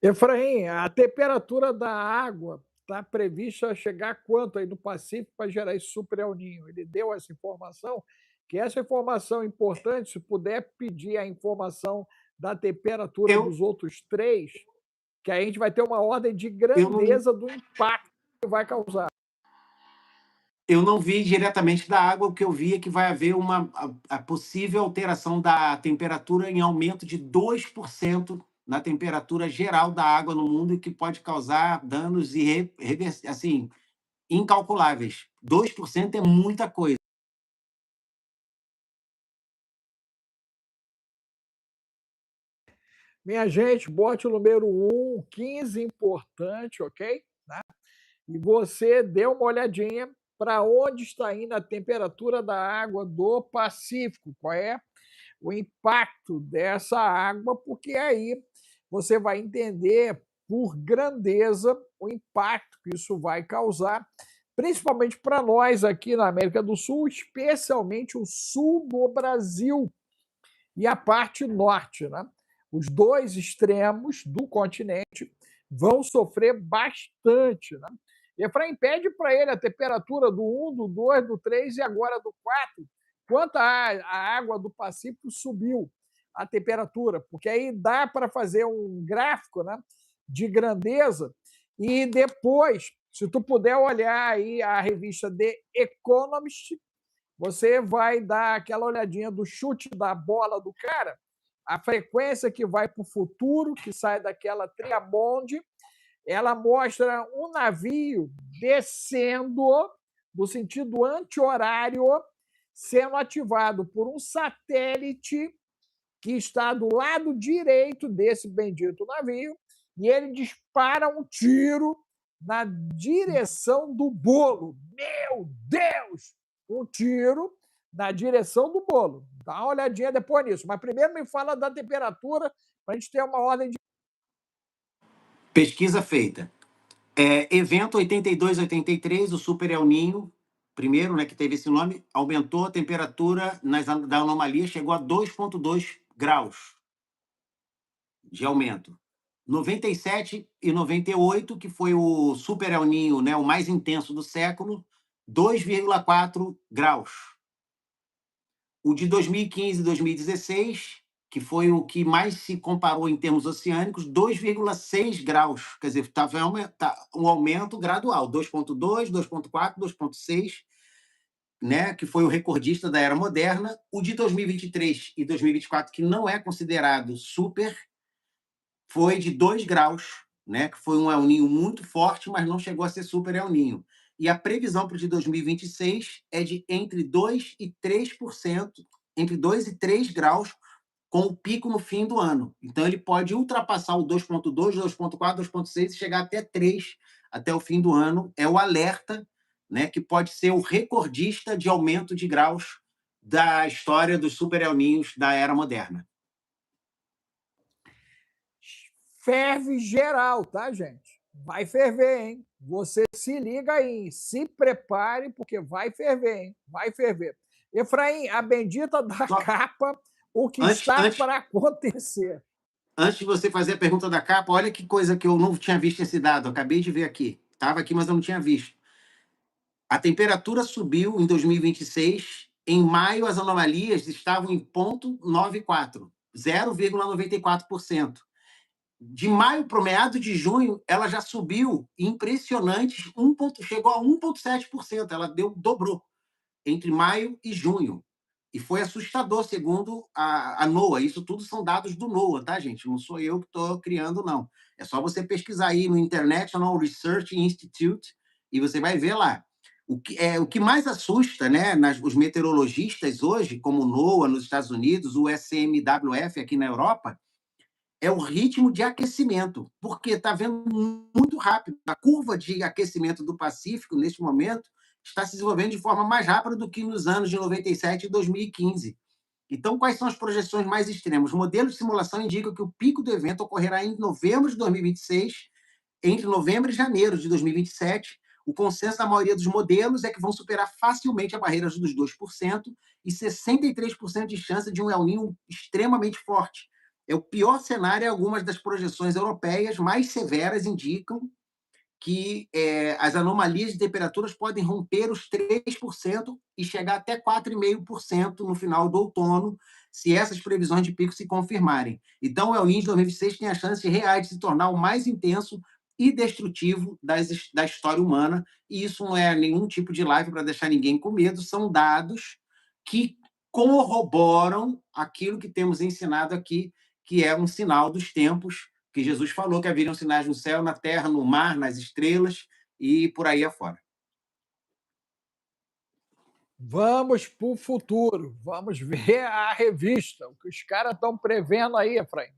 Efraim, a temperatura da água está prevista a chegar a quanto aí no Pacífico para gerar esse super El Niño? Ele deu essa informação, que essa informação é importante, se puder pedir a informação da temperatura dos outros três, que aí a gente vai ter uma ordem de grandeza do impacto que vai causar. Eu não vi diretamente da água, o que eu vi é que vai haver a possível alteração da temperatura em aumento de 2% na temperatura geral da água no mundo, e que pode causar danos assim, incalculáveis. 2% é muita coisa. Minha gente, bote o número 1, 15 importante, ok? Tá? E você dê uma olhadinha para onde está indo a temperatura da água do Pacífico, qual é o impacto dessa água, porque aí você vai entender por grandeza o impacto que isso vai causar, principalmente para nós aqui na América do Sul, especialmente o sul do Brasil e a parte norte, né? Os dois extremos do continente vão sofrer bastante, né? Efraim, pede para ele a temperatura do 1, do 2, do 3 e agora do 4. Quanto a água do Pacífico subiu a temperatura, porque aí dá para fazer um gráfico, né, de grandeza, e depois, se tu puder olhar aí a revista The Economist, você vai dar aquela olhadinha do chute da bola do cara, a frequência que vai para o futuro, que sai daquela triamonde, ela mostra um navio descendo no sentido anti-horário, sendo ativado por um satélite que está do lado direito desse bendito navio, e ele dispara um tiro na direção do bolo. Meu Deus! Um tiro na direção do bolo. Dá uma olhadinha depois nisso. Mas primeiro me fala da temperatura, para a gente ter uma ordem de... Pesquisa feita. Evento 82-83, o Super El Niño, primeiro, né, que teve esse nome, aumentou a temperatura da anomalia, chegou a 2,2 graus de aumento. 97 e 98, que foi o Super El Niño, né, o mais intenso do século, 2,4 graus. O de 2015 e 2016, que foi o que mais se comparou em termos oceânicos, 2,6 graus. Quer dizer, estava um aumento gradual, 2,2, 2,4, 2,6, né, que foi o recordista da Era Moderna. O de 2023 e 2024, que não é considerado super, foi de 2 graus, né, que foi um El Niño muito forte, mas não chegou a ser super El Niño. E a previsão para o de 2026 é de entre 2 e 3%, entre 2 e 3 graus, com o pico no fim do ano. Então, ele pode ultrapassar o 2,2, 2,4, 2,6 e chegar até 3 até o fim do ano. É o alerta, né, que pode ser o recordista de aumento de graus da história dos super El Niños da Era Moderna. Ferve geral, tá, gente? Vai ferver, hein? Você se liga aí, se prepare, porque vai ferver, hein? Vai ferver. Efraim, a bendita da capa, o que está para acontecer? Antes de você fazer a pergunta da capa, olha que coisa que eu não tinha visto esse dado, eu acabei de ver aqui. Estava aqui, mas eu não tinha visto. A temperatura subiu em 2026. Em maio, as anomalias estavam em 0,94, 0,94%. De maio para o meado de junho, ela já subiu impressionantes, chegou a 1,7%. Ela dobrou entre maio e junho. E foi assustador, segundo a NOAA. Isso tudo são dados do NOAA, tá, gente? Não sou eu que estou criando, não. É só você pesquisar aí no International Research Institute e você vai ver lá. O que mais assusta, né, os meteorologistas hoje, como o NOAA nos Estados Unidos, o SMWF aqui na Europa, é o ritmo de aquecimento, porque está vendo muito rápido. A curva de aquecimento do Pacífico, neste momento, está se desenvolvendo de forma mais rápida do que nos anos de 97 e 2015. Então, quais são as projeções mais extremas? Os modelos de simulação indicam que o pico do evento ocorrerá em novembro de 2026, entre novembro e janeiro de 2027. O consenso da maioria dos modelos é que vão superar facilmente a barreira dos 2% e 63% de chance de um El Niño extremamente forte. É o pior cenário, e algumas das projeções europeias mais severas indicam que as anomalias de temperaturas podem romper os 3% e chegar até 4,5% no final do outono, se essas previsões de pico se confirmarem. Então, o El Niño de 2026 tem a chance real de se tornar o mais intenso e destrutivo da história humana, e isso não é nenhum tipo de live para deixar ninguém com medo, são dados que corroboram aquilo que temos ensinado aqui, que é um sinal dos tempos, que Jesus falou que haveriam sinais no céu, na terra, no mar, nas estrelas e por aí afora. Vamos para o futuro, vamos ver a revista, o que os caras estão prevendo aí, Efraim.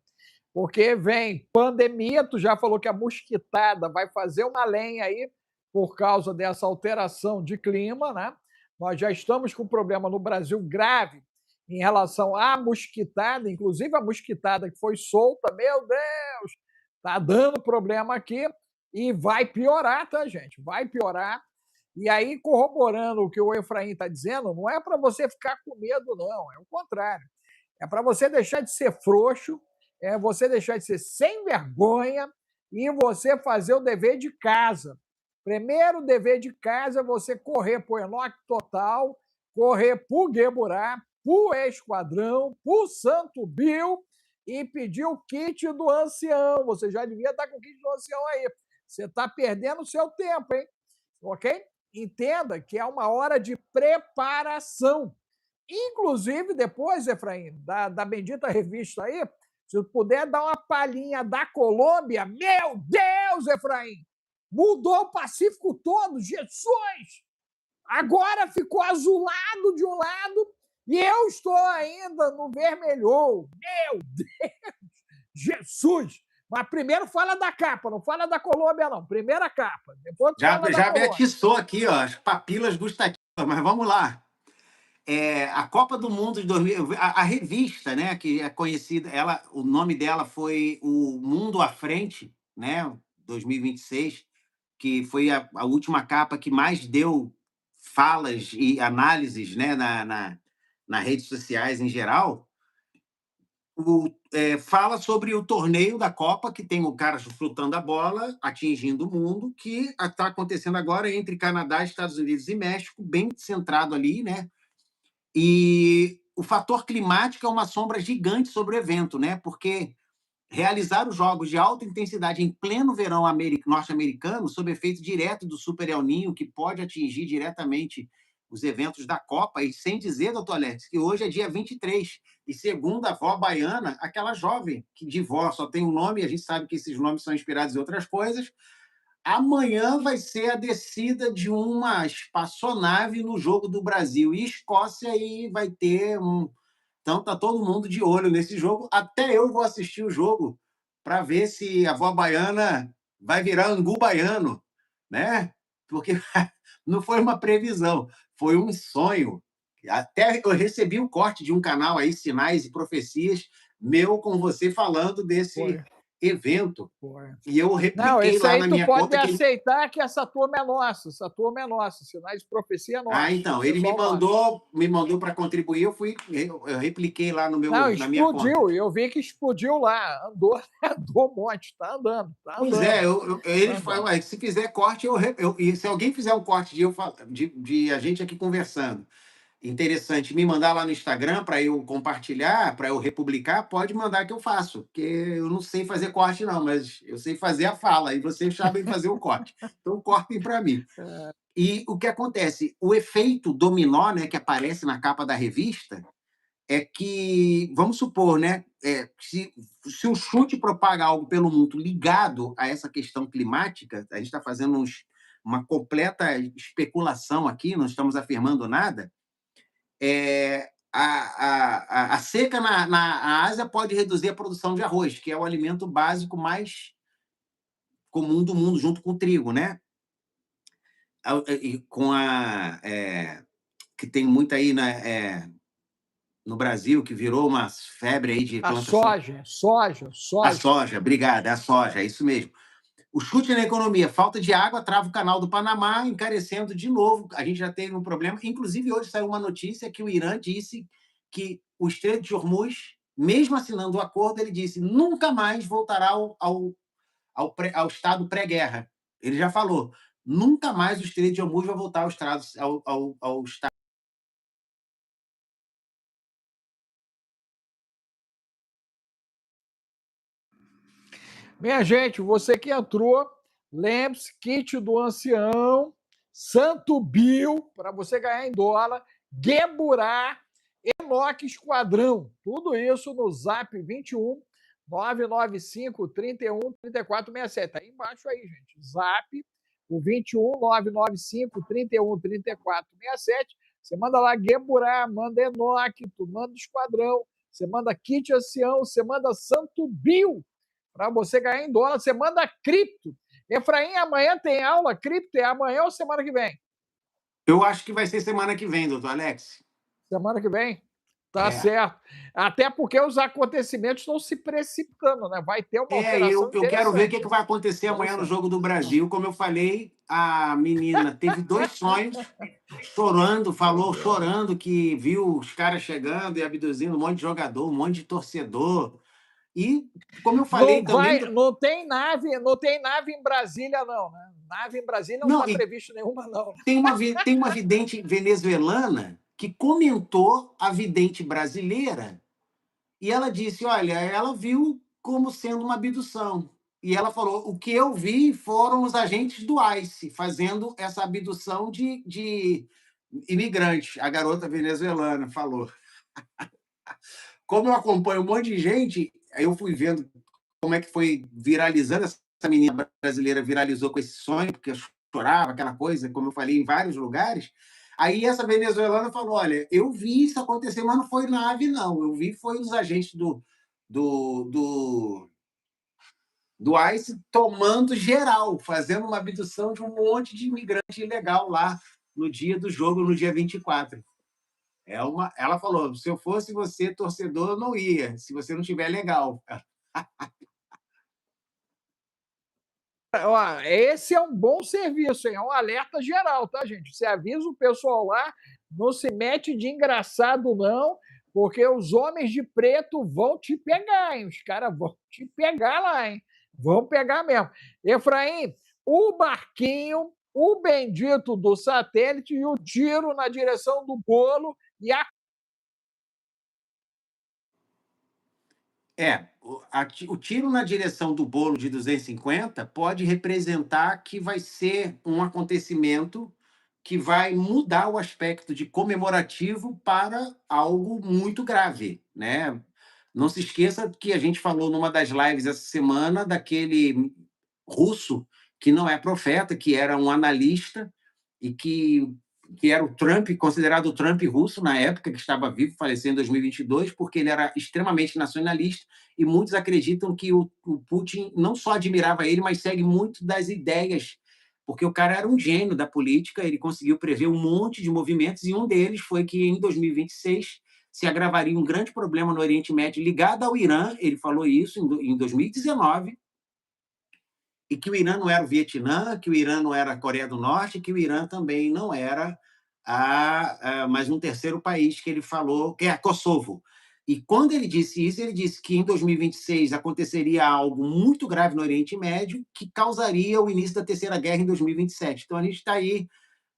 Porque vem pandemia, tu já falou que a mosquitada vai fazer uma lenha aí por causa dessa alteração de clima, né? Nós já estamos com um problema no Brasil grave em relação à mosquitada, inclusive a mosquitada que foi solta, meu Deus, tá dando problema aqui e vai piorar, tá, gente? Vai piorar. E aí, corroborando o que o Efraim está dizendo, não é para você ficar com medo, não, é o contrário. É para você deixar de ser frouxo, é você deixar de ser sem vergonha e você fazer o dever de casa. Primeiro dever de casa é você correr para o Enoque Total, correr para o Gueburá, para o Esquadrão, para o Santo Bill e pedir o kit do ancião. Você já devia estar com o kit do ancião aí. Você está perdendo o seu tempo, hein? Ok? Entenda que é uma hora de preparação. Inclusive, depois, Efraim, da bendita revista aí, se puder dar uma palhinha da Colômbia, meu Deus, Efraim, mudou o Pacífico todo, Jesus! Agora ficou azulado de um lado e eu estou ainda no vermelhou. Meu Deus, Jesus! Mas primeiro fala da capa, não fala da Colômbia, não. Primeira capa. Depois Já fala da Colômbia. atiçou aqui, ó, as papilas gustativas, mas vamos lá. A Copa do Mundo de 2000, a revista, né, que é conhecida, o nome dela foi O Mundo à Frente, né, 2026, que foi a última capa que mais deu falas e análises, né, nas redes sociais em geral. Fala sobre o torneio da Copa, que tem o cara chutando a bola, atingindo o mundo, que está acontecendo agora entre Canadá, Estados Unidos e México, bem centrado ali, né? E o fator climático é uma sombra gigante sobre o evento, né? Porque realizar os jogos de alta intensidade em pleno verão norte-americano, sob efeito direto do Super El Niño, que pode atingir diretamente os eventos da Copa, e sem dizer, doutor Alex, que hoje é dia 23, e segundo a vó baiana, aquela jovem, que de vó só tem um nome, e a gente sabe que esses nomes são inspirados em outras coisas, amanhã vai ser a descida de uma espaçonave no Jogo do Brasil e Escócia, e vai ter Então tá todo mundo de olho nesse jogo. Até eu vou assistir o jogo para ver se a vó baiana vai virar angu baiano, né? Porque não foi uma previsão, foi um sonho. Até eu recebi um corte de um canal aí, Sinais e Profecias, meu com você falando desse evento Foi. e eu Não, repliquei esse lá aí na tu minha pode conta que aceitar que essa turma é nossa, essa turma é nossa, Sinais de Profecia é ah, nosso, então, ele pessoal nosso. me mandou para contribuir, eu repliquei lá no Não, na minha conta. explodiu, eu vi que explodiu lá, andou, andou um monte, tá Pois é, andando, tá eles falam, andando. "Ué, se fizer corte, e se alguém fizer um corte de a gente aqui conversando, interessante, me mandar lá no Instagram para eu compartilhar, para eu republicar, pode mandar que eu faço, porque eu não sei fazer corte não, mas eu sei fazer a fala, e vocês sabem fazer o corte. Então cortem para mim. E o que acontece? O efeito dominó, né, que aparece na capa da revista, é que, vamos supor, né, se o chute propaga algo pelo mundo ligado a essa questão climática, a gente está fazendo uma completa especulação aqui, não estamos afirmando nada, a seca na Ásia pode reduzir a produção de arroz, que é o alimento básico mais comum do mundo, junto com o trigo, né? Com que tem muito aí, né, no Brasil, que virou uma febre aí de A plantação. A soja. soja, obrigada, a soja, é isso mesmo. O chute na economia, falta de água, trava o canal do Panamá, encarecendo de novo. A gente já teve um problema. Inclusive, hoje saiu uma notícia que o Irã disse que o Estreito de Hormuz, mesmo assinando o acordo, ele disse nunca mais voltará ao estado pré-guerra. Ele já falou, nunca mais o Estreito de Hormuz vai voltar ao estado. Minha gente, você que entrou, lembre-se, kit do ancião, Santo Bill, para você ganhar em dólar, Geburá, Enoque Esquadrão, tudo isso no Zap 21 995 31 3467. Aí embaixo aí, gente. Zap, o 21 995 31 3467. Você manda lá Geburá, manda Enoque, tu manda Esquadrão, você manda kit ancião, você manda Santo Bill para você ganhar em dólar. Você manda cripto. Efraim, amanhã tem aula cripto? É amanhã ou semana que vem? Eu acho que vai ser semana que vem, doutor Alex. Semana que vem? Tá certo. Até porque os acontecimentos estão se precipitando, né? Vai ter uma alteração eu quero ver o interessante. que vai acontecer amanhã no Jogo do Brasil. Como eu falei, a menina teve 2 sonhos, chorando, falou chorando que viu os caras chegando e abduzindo um monte de jogador, um monte de torcedor. E, como eu falei também... Não tem nave em Brasília, não, né? Nave em Brasília não está previsto nenhuma, não. Tem uma vidente venezuelana que comentou a vidente brasileira e ela disse, olha, ela viu como sendo uma abdução. E ela falou, o que eu vi foram os agentes do ICE fazendo essa abdução de imigrantes. A garota venezuelana falou. Como eu acompanho um monte de gente, aí eu fui vendo como é que foi viralizando. Essa menina brasileira viralizou com esse sonho, porque eu chorava, aquela coisa, como eu falei, em vários lugares. Aí essa venezuelana falou, olha, eu vi isso acontecer, mas não foi nave, não. Eu vi foi os agentes do ICE tomando geral, fazendo uma abdução de um monte de imigrante ilegal lá no dia do jogo, no dia 24. Ela falou, se eu fosse você, torcedor, eu não ia, se você não tiver legal. Esse é um bom serviço, hein? É um alerta geral, tá, gente? Você avisa o pessoal lá, não se mete de engraçado, não, porque os homens de preto vão te pegar, hein? Os caras vão te pegar lá, hein? Vão pegar mesmo. Efraim, o barquinho, o bendito do satélite e o tiro na direção do bolo e a... O tiro na direção do bolo de 250 pode representar que vai ser um acontecimento que vai mudar o aspecto de comemorativo para algo muito grave, né? Não se esqueça que a gente falou numa das lives essa semana daquele russo que não é profeta, que era um analista e que era o Trump, considerado o Trump russo na época, que estava vivo, faleceu em 2022, porque ele era extremamente nacionalista e muitos acreditam que o Putin não só admirava ele, mas segue muito das ideias, porque o cara era um gênio da política, ele conseguiu prever um monte de movimentos e um deles foi que em 2026 se agravaria um grande problema no Oriente Médio ligado ao Irã. Ele falou isso em 2019, e que o Irã não era o Vietnã, que o Irã não era a Coreia do Norte, que o Irã também não era mais um terceiro país que ele falou, que é Kosovo. E quando ele disse isso, ele disse que em 2026 aconteceria algo muito grave no Oriente Médio que causaria o início da Terceira Guerra em 2027. Então, a gente está aí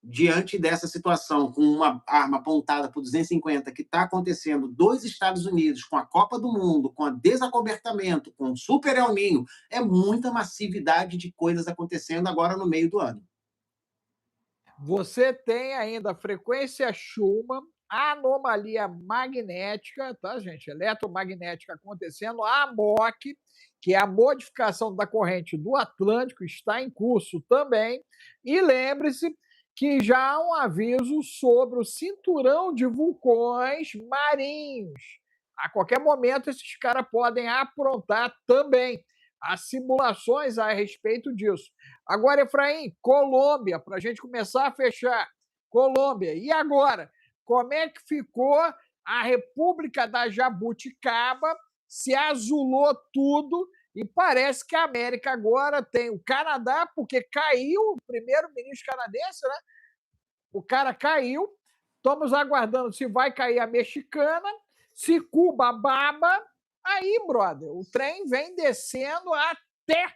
diante dessa situação, com uma arma apontada para 250, que está acontecendo dos Estados Unidos, com a Copa do Mundo, com o desacobertamento, com o Super El Niño, é muita massividade de coisas acontecendo agora no meio do ano. Você tem ainda a frequência Schumann, a anomalia magnética, tá, gente? Eletromagnética acontecendo, a MOC, que é a modificação da corrente do Atlântico, está em curso também. E lembre-se que já há um aviso sobre o cinturão de vulcões marinhos. A qualquer momento, esses caras podem aprontar também. Há simulações a respeito disso. Agora, Efraim, Colômbia, para a gente começar a fechar. Colômbia, e agora? Como é que ficou a República da Jabuticaba? Se azulou tudo e parece que a América agora tem o Canadá, porque caiu o primeiro-ministro canadense, né? O cara caiu. Estamos aguardando se vai cair a mexicana, se Cuba baba. Aí, brother, o trem vem descendo até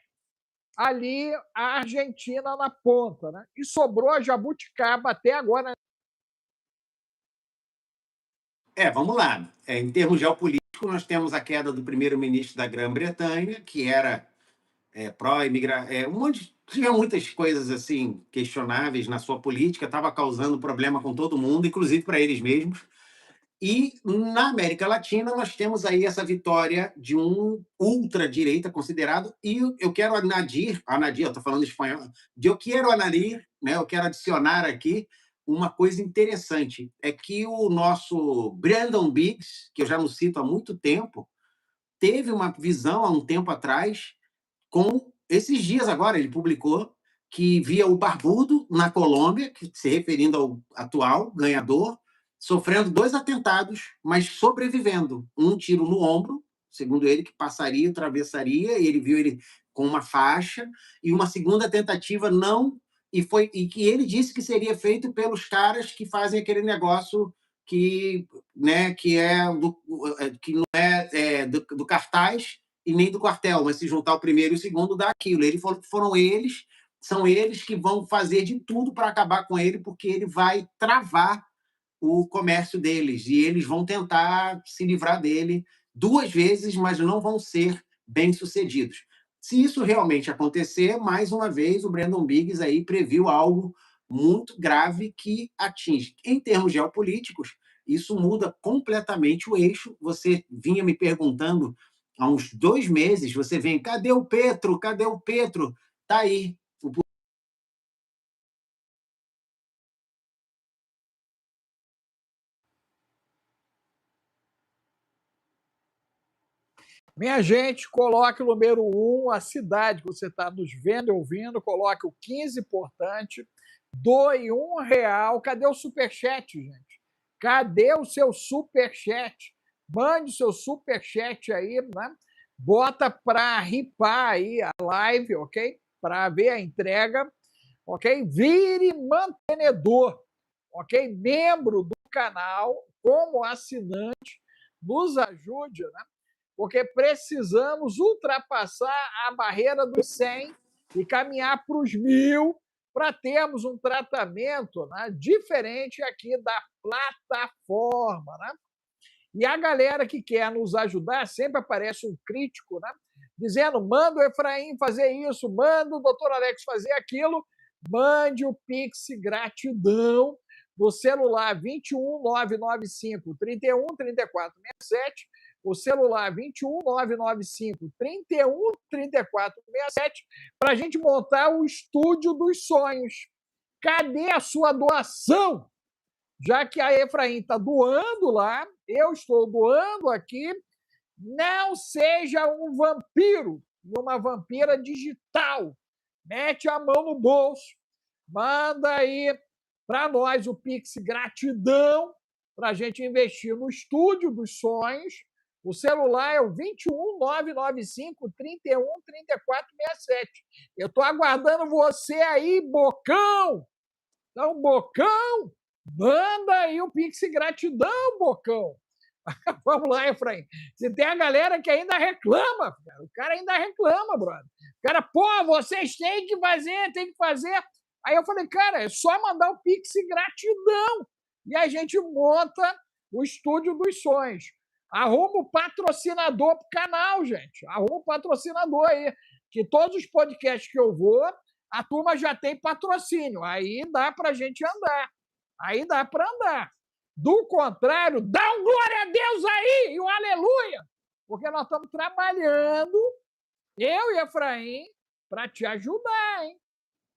ali a Argentina na ponta, né? E sobrou a Jabuticaba até agora. Vamos lá. Em termos geopolíticos, nós temos a queda do primeiro-ministro da Grã-Bretanha, que era pró-imigração, tinha muitas coisas assim questionáveis na sua política, estava causando problema com todo mundo, inclusive para eles mesmos. E na América Latina nós temos aí essa vitória de um ultradireita considerado, e eu quero eu estou falando espanhol, eu quero añadir, né, eu quero adicionar aqui uma coisa interessante, é que o nosso Brandon Biggs, que eu já não cito há muito tempo, teve uma visão há um tempo atrás, com esses dias agora ele publicou, que via o Barbudo na Colômbia, se referindo ao atual ganhador, sofrendo 2 atentados, mas sobrevivendo. Um tiro no ombro, segundo ele, que passaria, atravessaria, e ele viu ele com uma faixa, e uma segunda tentativa não, e que ele disse que seria feito pelos caras que fazem aquele negócio que, né, que não é do cartaz e nem do quartel, mas se juntar o primeiro e o segundo dá aquilo. São eles que vão fazer de tudo para acabar com ele, porque ele vai travar o comércio deles e eles vão tentar se livrar dele 2 vezes, mas não vão ser bem-sucedidos. Se isso realmente acontecer, mais uma vez, o Brandon Biggs aí previu algo muito grave que atinge. Em termos geopolíticos, isso muda completamente o eixo. Você vinha me perguntando há uns 2 meses, você vem, cadê o Petro? Cadê o Petro? Está aí. Minha gente, coloque o número 1, a cidade que você está nos vendo e ouvindo, coloque o 15 importante, doe R$1. Cadê o superchat, gente? Cadê o seu superchat? Mande o seu superchat aí, né? Bota para ripar aí a live, ok? Para ver a entrega, ok? Vire mantenedor, ok? Membro do canal, como assinante, nos ajude, né? Porque precisamos ultrapassar a barreira dos 100 e caminhar para os 1000 para termos um tratamento, né, diferente aqui da plataforma, né? E a galera que quer nos ajudar, sempre aparece um crítico, né, dizendo, manda o Efraim fazer isso, manda o doutor Alex fazer aquilo, mande o Pix gratidão no celular 21 995 31 34 67, o celular 21 995 31 34 67, para a gente montar o estúdio dos sonhos. Cadê a sua doação? Já que a Efraim está doando lá, eu estou doando aqui, não seja um vampiro, uma vampira digital. Mete a mão no bolso, manda aí para nós o Pix gratidão, para a gente investir no estúdio dos sonhos. O celular é o 21 995 31 34 67. Eu estou aguardando você aí, Bocão! Então, Bocão, manda aí o Pix gratidão, Bocão. Vamos lá, Efraim. Se tem a galera que ainda reclama, cara. O cara ainda reclama, brother. O cara, pô, vocês têm que fazer, tem que fazer. Aí eu falei, cara, é só mandar o Pix gratidão. E a gente monta o Estúdio dos Sonhos. Arruma o patrocinador pro canal, gente. Arruma o patrocinador aí. Que todos os podcasts que eu vou, a turma já tem patrocínio. Aí dá pra gente andar. Aí dá para andar. Do contrário, dá um glória a Deus aí e um aleluia, porque nós estamos trabalhando, eu e Efraim, para te ajudar, hein?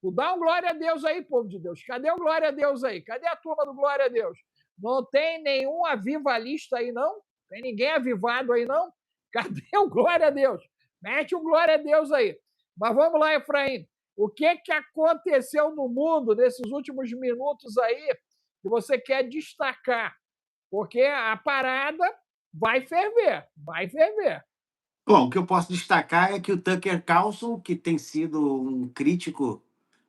Tu dá um glória a Deus aí, povo de Deus. Cadê o glória a Deus aí? Cadê a turma do glória a Deus? Não tem nenhum avivalista aí, não? Tem ninguém avivado aí, não? Cadê o glória a Deus? Mete um glória a Deus aí. Mas vamos lá, Efraim. O que aconteceu no mundo nesses últimos minutos aí que você quer destacar? Porque a parada vai ferver, vai ferver. Bom, o que eu posso destacar é que o Tucker Carlson, que tem sido um crítico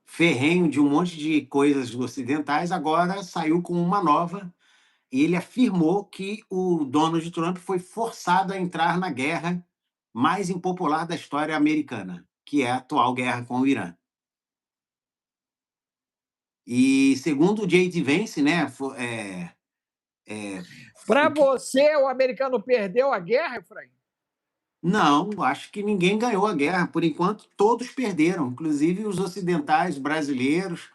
ferrenho de um monte de coisas ocidentais, agora saiu com uma nova. E ele afirmou que o Donald Trump foi forçado a entrar na guerra mais impopular da história americana, que é a atual guerra com o Irã. E segundo o J.D. Vance, né, Para você, o americano perdeu a guerra, Efraim? não, acho que ninguém ganhou a guerra. Por enquanto, todos perderam, inclusive os ocidentais brasileiros,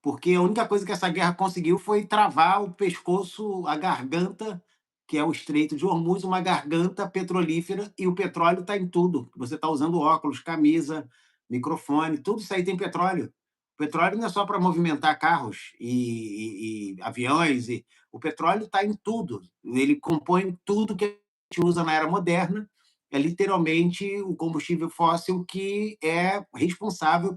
porque a única coisa que essa guerra conseguiu foi travar o pescoço, a garganta, que é o Estreito de Hormuz, uma garganta petrolífera, e o petróleo está em tudo. Você está usando óculos, camisa, microfone, tudo isso aí tem petróleo. O petróleo não é só para movimentar carros e aviões, o petróleo está em tudo. Ele compõe tudo que a gente usa na era moderna. É literalmente o combustível fóssil que é responsável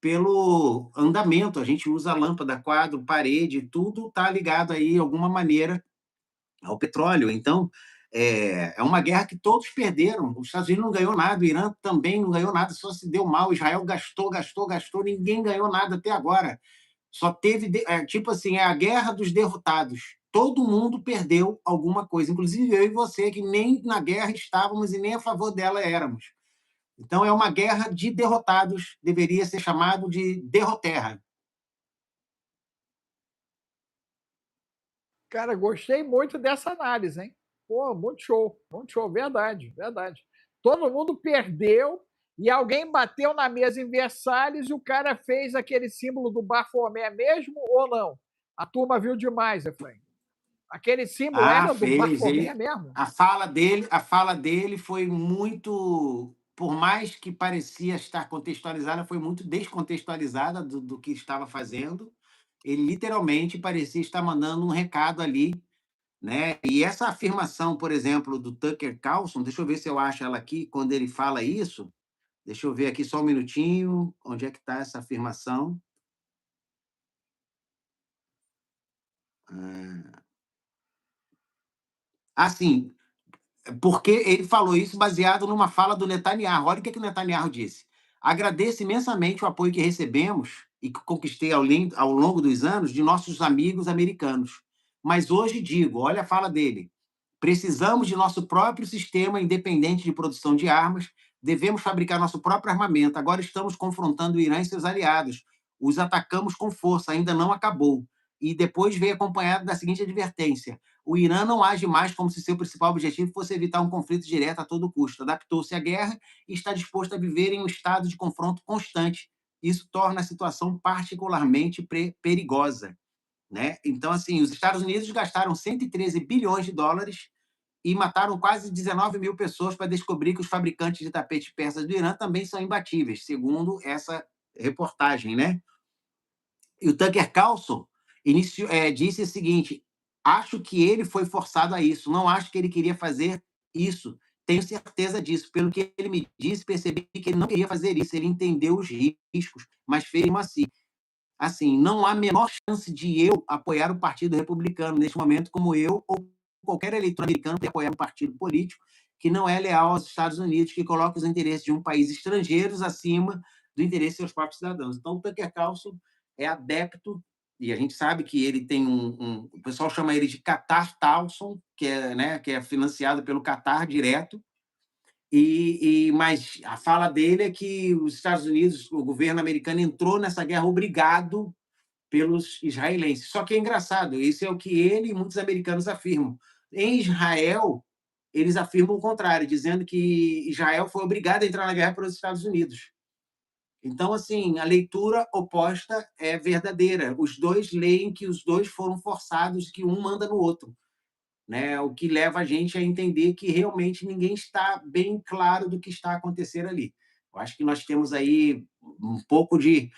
pelo andamento. A gente usa lâmpada, quadro, parede, tudo está ligado aí, de alguma maneira, ao petróleo. Então, é uma guerra que todos perderam. Os Estados Unidos não ganhou nada, o Irã também não ganhou nada, só se deu mal. Israel gastou, ninguém ganhou nada até agora. Só teve, tipo assim, é a guerra dos derrotados. Todo mundo perdeu alguma coisa, inclusive eu e você, que nem na guerra estávamos e nem a favor dela éramos. Então, é uma guerra de derrotados, deveria ser chamado de derroterra. Cara, gostei muito dessa análise, hein? Pô, muito show, verdade, verdade. Todo mundo perdeu e alguém bateu na mesa em Versalhes e o cara fez aquele símbolo do Bafomé mesmo ou não? A turma viu demais, Efraim. Aquele símbolo era do Fez. Bafomé mesmo? A fala dele foi muito, por mais que parecia estar contextualizada, foi muito descontextualizada do que estava fazendo. Ele literalmente parecia estar mandando um recado ali, né? E essa afirmação, por exemplo, do Tucker Carlson, deixa eu ver se eu acho ela aqui, quando ele fala isso. Deixa eu ver aqui só um minutinho, onde é que está essa afirmação? Sim, porque ele falou isso baseado numa fala do Netanyahu. Olha o que o Netanyahu disse. Agradeço imensamente o apoio que recebemos e que conquistei ao longo dos anos de nossos amigos americanos. Mas hoje digo, olha a fala dele, precisamos de nosso próprio sistema independente de produção de armas, devemos fabricar nosso próprio armamento. Agora estamos confrontando o Irã e seus aliados. Os atacamos com força, ainda não acabou. E depois veio acompanhado da seguinte advertência: o Irã não age mais como se seu principal objetivo fosse evitar um conflito direto a todo custo. Adaptou-se à guerra e está disposto a viver em um estado de confronto constante. Isso torna a situação particularmente perigosa, né? Então, assim, os Estados Unidos gastaram 113 bilhões de dólares e mataram quase 19 mil pessoas para descobrir que os fabricantes de tapetes persas do Irã também são imbatíveis, segundo essa reportagem, né? E o Tucker Carlson disse o seguinte: acho que ele foi forçado a isso, não acho que ele queria fazer isso, tenho certeza disso. Pelo que ele me disse, percebi que ele não queria fazer isso, ele entendeu os riscos, mas fez assim. assim, não há a menor chance de eu apoiar o Partido Republicano neste momento, como eu ou qualquer eleitor americano que apoiar um partido político que não é leal aos Estados Unidos, que coloca os interesses de um país estrangeiro acima do interesse dos seus próprios cidadãos. Então, o Tucker Carlson é adepto, e a gente sabe que ele tem o pessoal chama ele de Qatar Towson, que é financiado pelo Qatar direto, mas a fala dele é que os Estados Unidos, o governo americano, entrou nessa guerra obrigado pelos israelenses. Só que é engraçado, isso é o que ele e muitos americanos afirmam. Em Israel, eles afirmam o contrário, dizendo que Israel foi obrigado a entrar na guerra pelos Estados Unidos. Então, assim, a leitura oposta é verdadeira. Os dois leem que os dois foram forçados, que um manda no outro. Né? O que leva a gente a entender que realmente ninguém está bem claro do que está acontecendo ali. Eu acho que nós temos aí um pouco de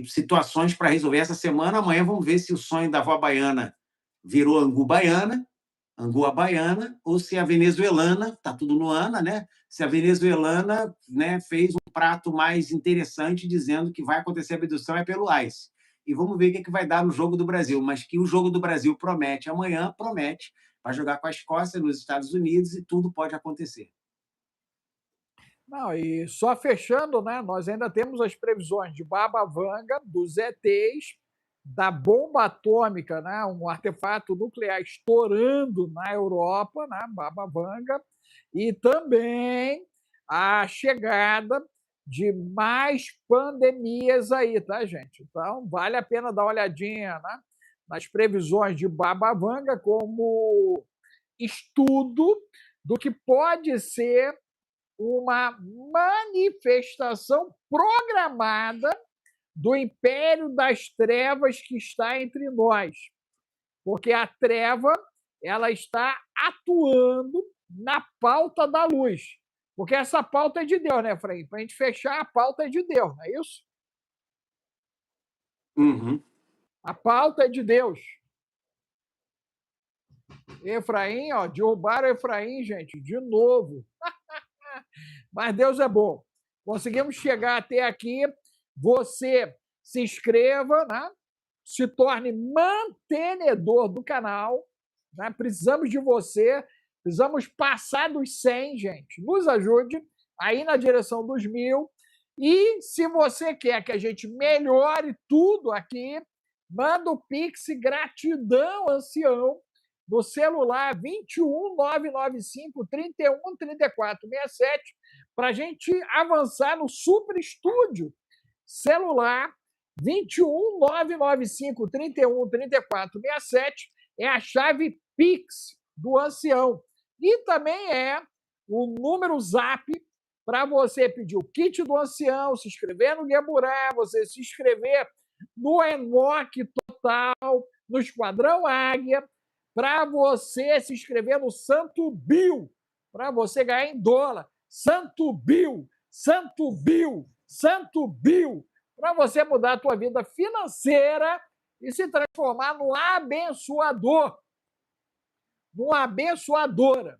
situações para resolver essa semana. Amanhã vamos ver se o sonho da avó baiana virou angu baiana, angu à baiana, ou se a venezuelana, está tudo no ANA, né? Se a venezuelana, né, fez um prato mais interessante dizendo que vai acontecer a abdução é pelo ICE. E vamos ver o que vai dar no jogo do Brasil. Mas que o jogo do Brasil promete amanhã, promete. Vai jogar com a Escócia nos Estados Unidos e tudo pode acontecer. Não, e só fechando, né? Nós ainda temos as previsões de Baba Vanga, dos ETs, da bomba atômica, né? Um artefato nuclear estourando na Europa, né? Baba Vanga, e também a chegada de mais pandemias aí, tá, gente? Então, vale a pena dar uma olhadinha, né, nas previsões de Baba Vanga como estudo do que pode ser uma manifestação programada do império das trevas que está entre nós. Porque a treva, ela está atuando na pauta da luz. Porque essa pauta é de Deus, né, Efraim? Para a gente fechar, a pauta é de Deus, não é isso? Uhum. A pauta é de Deus. Efraim, ó, derrubaram Efraim, gente, de novo. Mas Deus é bom. Conseguimos chegar até aqui. Você se inscreva, né? Se torne mantenedor do canal. Né? Precisamos de você. Precisamos passar dos 100, gente. Nos ajude aí na direção dos 1000. E se você quer que a gente melhore tudo aqui, manda o Pix Gratidão Ancião no celular 21 995 31 34 67 para a gente avançar no Super Estúdio. Celular 21 995 31 34 67 é a chave Pix do Ancião. E também é o número Zap para você pedir o kit do Ancião, se inscrever no Gueburá, você se inscrever no Enoque Total, no Esquadrão Águia, para você se inscrever no Santo Bill, para você ganhar em dólar. Santo Bill, Santo Bill, Santo Bill, para você mudar a tua vida financeira e se transformar num abençoador, numa abençoadora.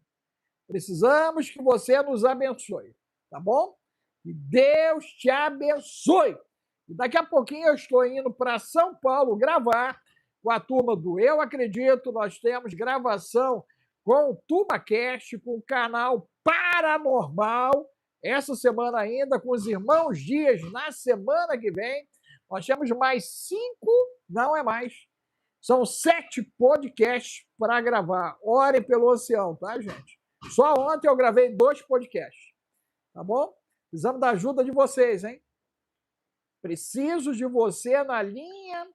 Precisamos que você nos abençoe, tá bom? Que Deus te abençoe. E daqui a pouquinho eu estou indo para São Paulo gravar com a turma do Eu Acredito. Nós temos gravação com o TubaCast, com o canal Paranormal, essa semana ainda, com os Irmãos Dias na semana que vem. Nós temos mais 5, não é mais, são 7 podcasts para gravar. Ore pelo Oceano, tá, gente? Só ontem eu gravei 2 podcasts, tá bom? Precisamos da ajuda de vocês, hein? Preciso de você na linha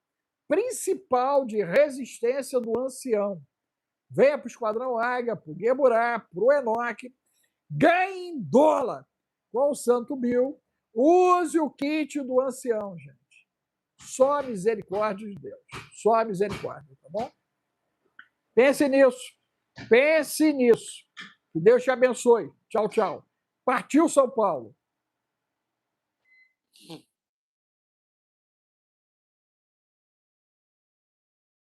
principal de resistência do Ancião. Venha para o Esquadrão Águia, para o Gueburá, para o Enoque. Ganhe em dólar com o Santo Bill. Use o kit do Ancião, gente. Só a misericórdia de Deus. Só a misericórdia, tá bom? Pense nisso. Pense nisso. Que Deus te abençoe. Tchau, tchau. Partiu São Paulo.